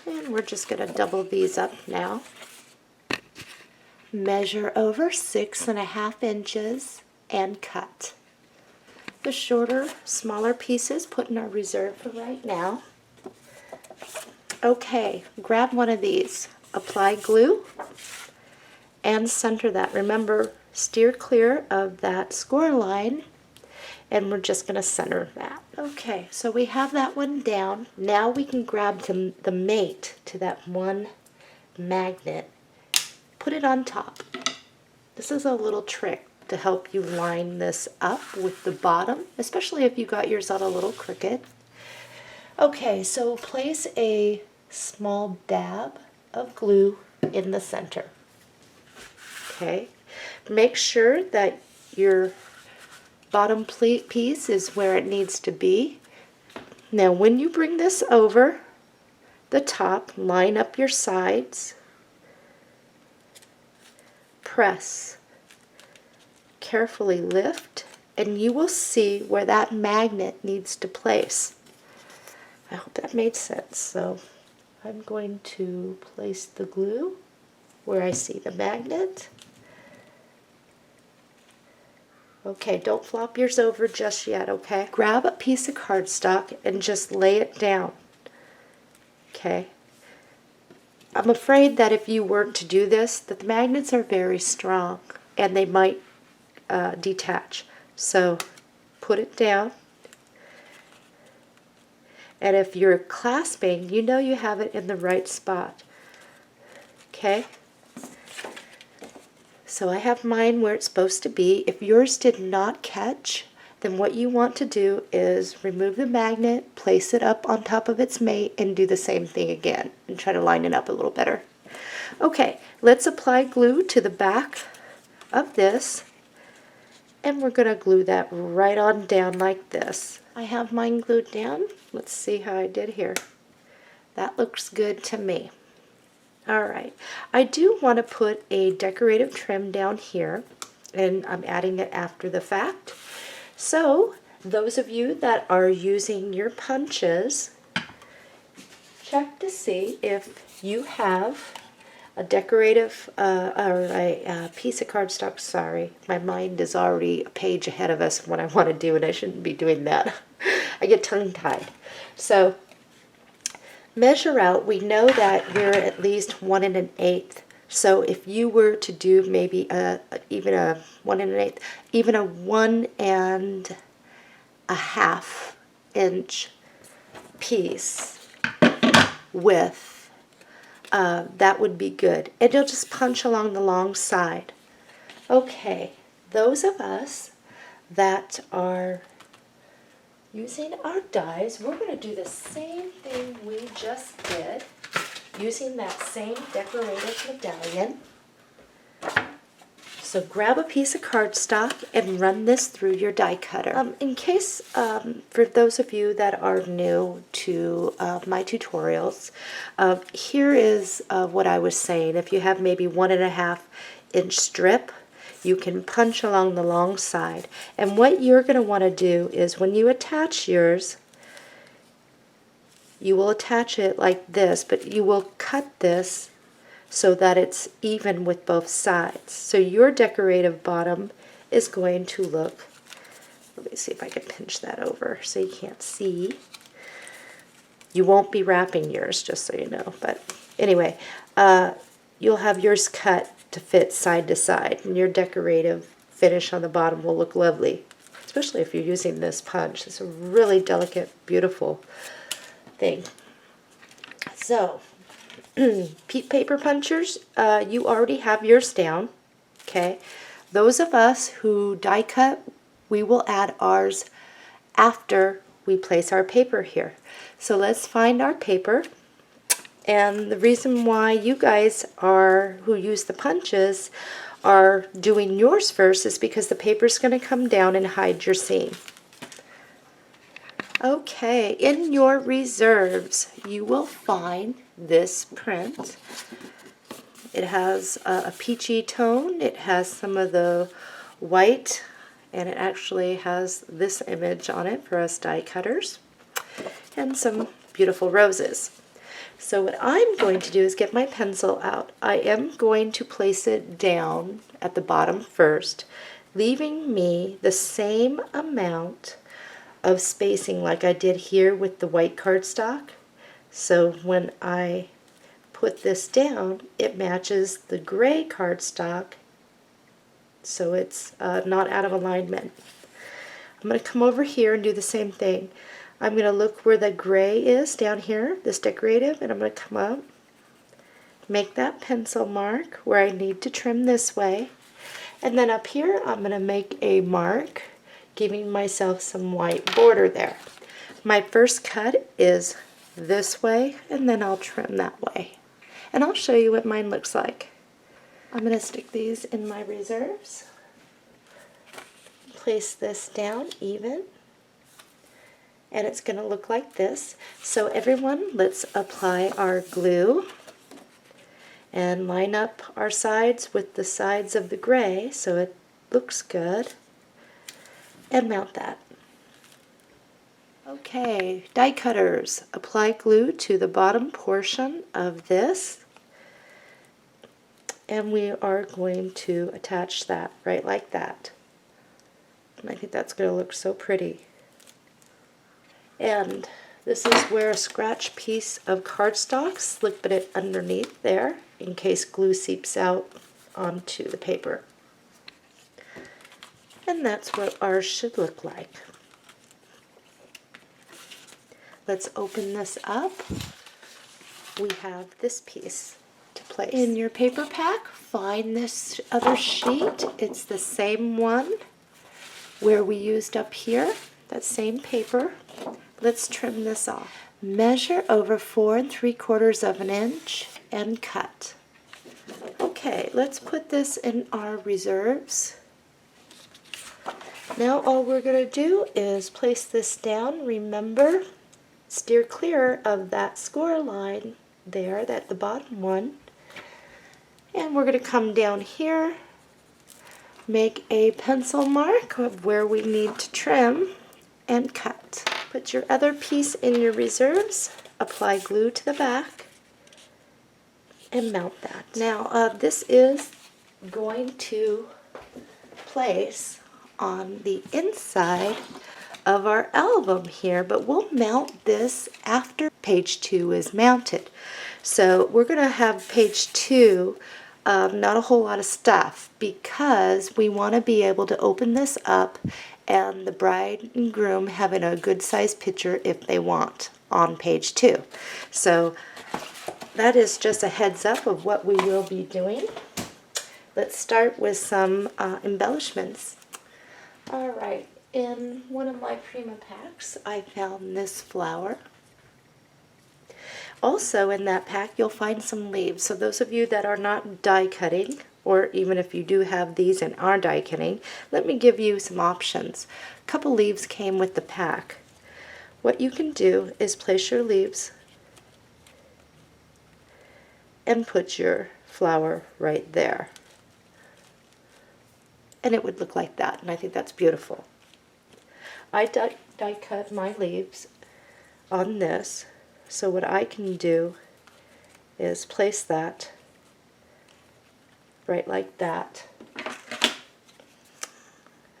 And we're just going to double these up now. Measure over 6.5 inches and cut. The shorter, smaller pieces put in our reserve for right now. Okay, grab one of these. Apply glue and center that. Remember, steer clear of that score line, and we're just going to center that. Okay, so we have that one down. Now we can grab the mate to that one magnet. Put it on top. This is a little trick to help you line this up with the bottom, especially if you got yours out a little crooked. Okay, so place a small dab of glue in the center. Okay, make sure that your bottom piece is where it needs to be. Now when you bring this over the top, line up your sides, press, carefully lift, and you will see where that magnet needs to place. I hope that made sense. So I'm going to place the glue where I see the magnet. Okay, don't flop yours over just yet, okay? Grab a piece of cardstock and just lay it down, okay? I'm afraid that if you weren't to do this, that the magnets are very strong and they might detach. So put it down, and if you're clasping, you know you have it in the right spot. Okay? So I have mine where it's supposed to be. If yours did not catch, then what you want to do is remove the magnet, place it up on top of its mate, and do the same thing again and try to line it up a little better. Okay, let's apply glue to the back of this. And we're going to glue that right on down like this. I have mine glued down. Let's see how I did here. That looks good to me. Alright, I do want to put a decorative trim down here, and I'm adding it after the fact. So, those of you that are using your punches, check to see if you have a decorative or a piece of cardstock. Sorry, my mind is already a page ahead of us when I want to do, and I shouldn't be doing that. I get tongue-tied. So measure out. We know that we're at least 1 1/8. So if you were to do maybe even a 1 1/8, even a 1.5 inch piece width, that would be good. And you'll just punch along the long side. Okay, those of us that are using our dies, we're going to do the same thing we just did, using that same decorative medallion. So grab a piece of cardstock and run this through your die cutter. In case, for those of you that are new to my tutorials, here is what I was saying. If you have maybe 1.5 inch strip, you can punch along the long side. And what you're going to want to do is when you attach yours, you will attach it like this, but you will cut this so that it's even with both sides. So your decorative bottom is going to look, let me see if I can pinch that over so you can't see. You won't be wrapping yours, just so you know. But anyway, you'll have yours cut to fit side to side, and your decorative finish on the bottom will look lovely, especially if you're using this punch. It's a really delicate, beautiful thing. So, paper punchers, you already have yours down, okay? Those of us who die cut, we will add ours after we place our paper here. So let's find our paper. And the reason why you guys who use the punches are doing yours first is because the paper's going to come down and hide your seam. Okay, in your reserves, you will find this print. It has a peachy tone. It has some of the white and it actually has this image on it for us die cutters, and some beautiful roses. So what I'm going to do is get my pencil out. I am going to place it down at the bottom first, leaving me the same amount of spacing like I did here with the white cardstock. So when I put this down, it matches the gray cardstock, so it's not out of alignment. I'm going to come over here and do the same thing. I'm going to look where the gray is down here, this decorative, and I'm going to come up, make that pencil mark where I need to trim this way, and then up here I'm going to make a mark, giving myself some white border there. My first cut is this way, and then I'll trim that way. And I'll show you what mine looks like. I'm going to stick these in my reserves. Place this down even. And it's going to look like this. So everyone, let's apply our glue and line up our sides with the sides of the gray so it looks good, and mount that. Okay, die cutters, apply glue to the bottom portion of this, and we are going to attach that right like that. And I think that's going to look so pretty. And this is where a scratch piece of cardstock, slip it underneath there in case glue seeps out onto the paper. And that's what ours should look like. Let's open this up. We have this piece to place. In your paper pack, find this other sheet. It's the same one where we used up here, that same paper. Let's trim this off. Measure over 4 3/4 of an inch and cut. Okay, let's put this in our reserves. Now all we're going to do is place this down. Remember, steer clear of that score line there, that the bottom one. And we're going to come down here, make a pencil mark of where we need to trim, and cut. Put your other piece in your reserves, apply glue to the back, and mount that. Now this is going to place on the inside of our album here, but we'll mount this after page 2 is mounted. So we're going to have page 2 not a whole lot of stuff, because we want to be able to open this up and the bride and groom having a good size picture if they want on page 2. So that is just a heads up of what we will be doing. Let's start with some embellishments. Alright, in one of my Prima packs I found this flower. Also in that pack you'll find some leaves. So those of you that are not die cutting, or even if you do have these and are die cutting, let me give you some options. A couple leaves came with the pack. What you can do is place your leaves and put your flower right there. And it would look like that, and I think that's beautiful. I die cut my leaves on this, so what I can do is place that right like that.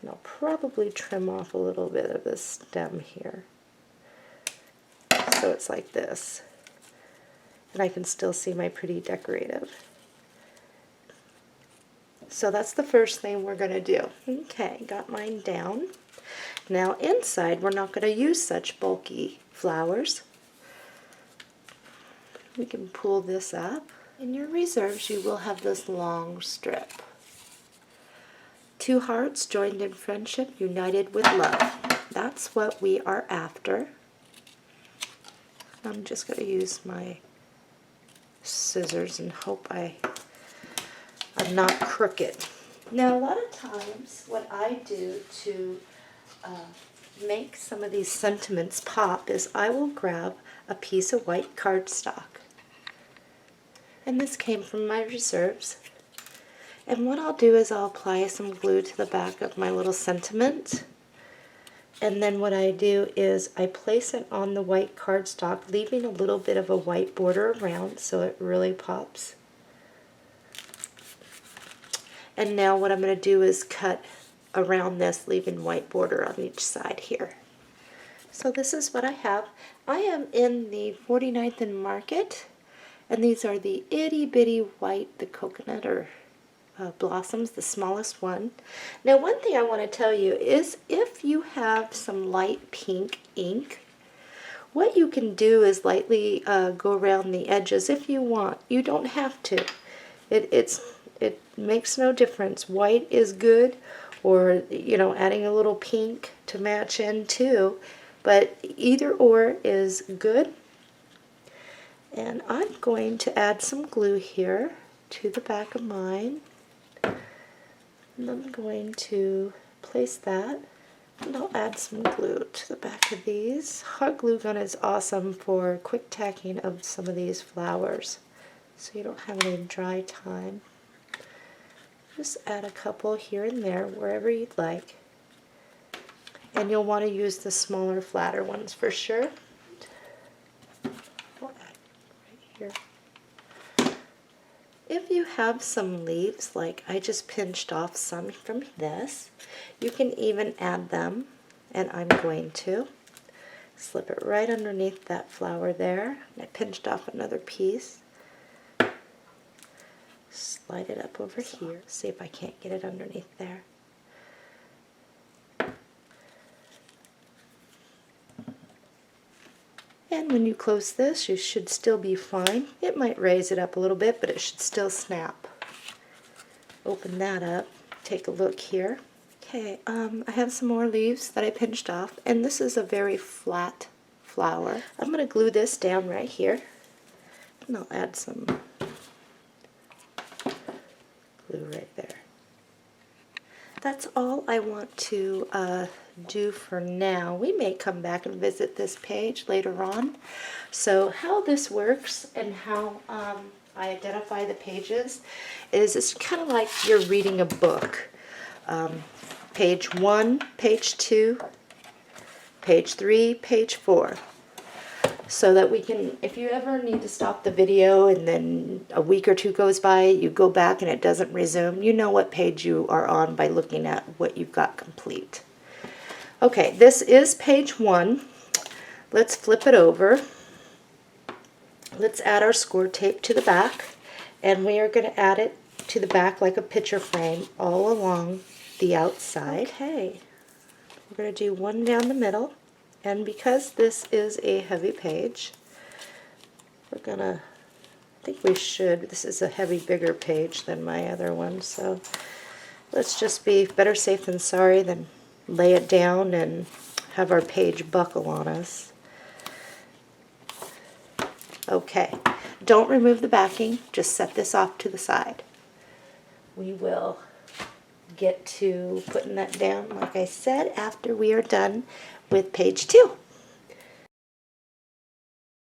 And I'll probably trim off a little bit of this stem here, so it's like this. And I can still see my pretty decorative. So that's the first thing we're going to do. Okay, got mine down. Now inside we're not going to use such bulky flowers. We can pull this up. In your reserves you will have this long strip. 2 hearts joined in friendship, united with love. That's what we are after. I'm just going to use my scissors and hope I'm not crooked. Now a lot of times what I do to make some of these sentiments pop is I will grab a piece of white cardstock. And this came from my reserves. And what I'll do is I'll apply some glue to the back of my little sentiment. And then what I do is I place it on the white cardstock, leaving a little bit of a white border around so it really pops. And now what I'm going to do is cut around this, leaving white border on each side here. So this is what I have. I am in the 49th and Market, and these are the itty bitty white, the coconut or blossoms, the smallest one. Now one thing I want to tell you is if you have some light pink ink, what you can do is lightly go around the edges if you want. You don't have to. It makes no difference. White is good, or adding a little pink to match in too, but either or is good. And I'm going to add some glue here to the back of mine. And I'm going to place that, and I'll add some glue to the back of these. Hot glue gun is awesome for quick tacking of some of these flowers, so you don't have any dry time. Just add a couple here and there, wherever you'd like. And you'll want to use the smaller, flatter ones for sure. I'll add right here. If you have some leaves, like I just pinched off some from this, you can even add them, and I'm going to slip it right underneath that flower there. I pinched off another piece. Slide it up over here. See if I can't get it underneath there. And when you close this, you should still be fine. It might raise it up a little bit, but it should still snap. Open that up. Take a look here. Okay, I have some more leaves that I pinched off, and this is a very flat flower. I'm going to glue this down right here, and I'll add some glue right there. That's all I want to do for now. We may come back and visit this page later on. So how this works and how I identify the pages is it's kind of like you're reading a book. Page 1, page 2, page 3, page 4. So that we can, if you ever need to stop the video and then a week or two goes by, you go back and it doesn't resume, you know what page you are on by looking at what you've got complete. Okay, this is page 1. Let's flip it over. Let's add our score tape to the back, and we are going to add it to the back like a picture frame all along the outside. Okay, we're going to do one down the middle. And because this is a heavy page, we're gonna, I think we should, this is a heavy, bigger page than my other one, so let's just be better safe than sorry than lay it down and have our page buckle on us. Okay, don't remove the backing, just set this off to the side. We will get to putting that down, like I said, after we are done with page 2.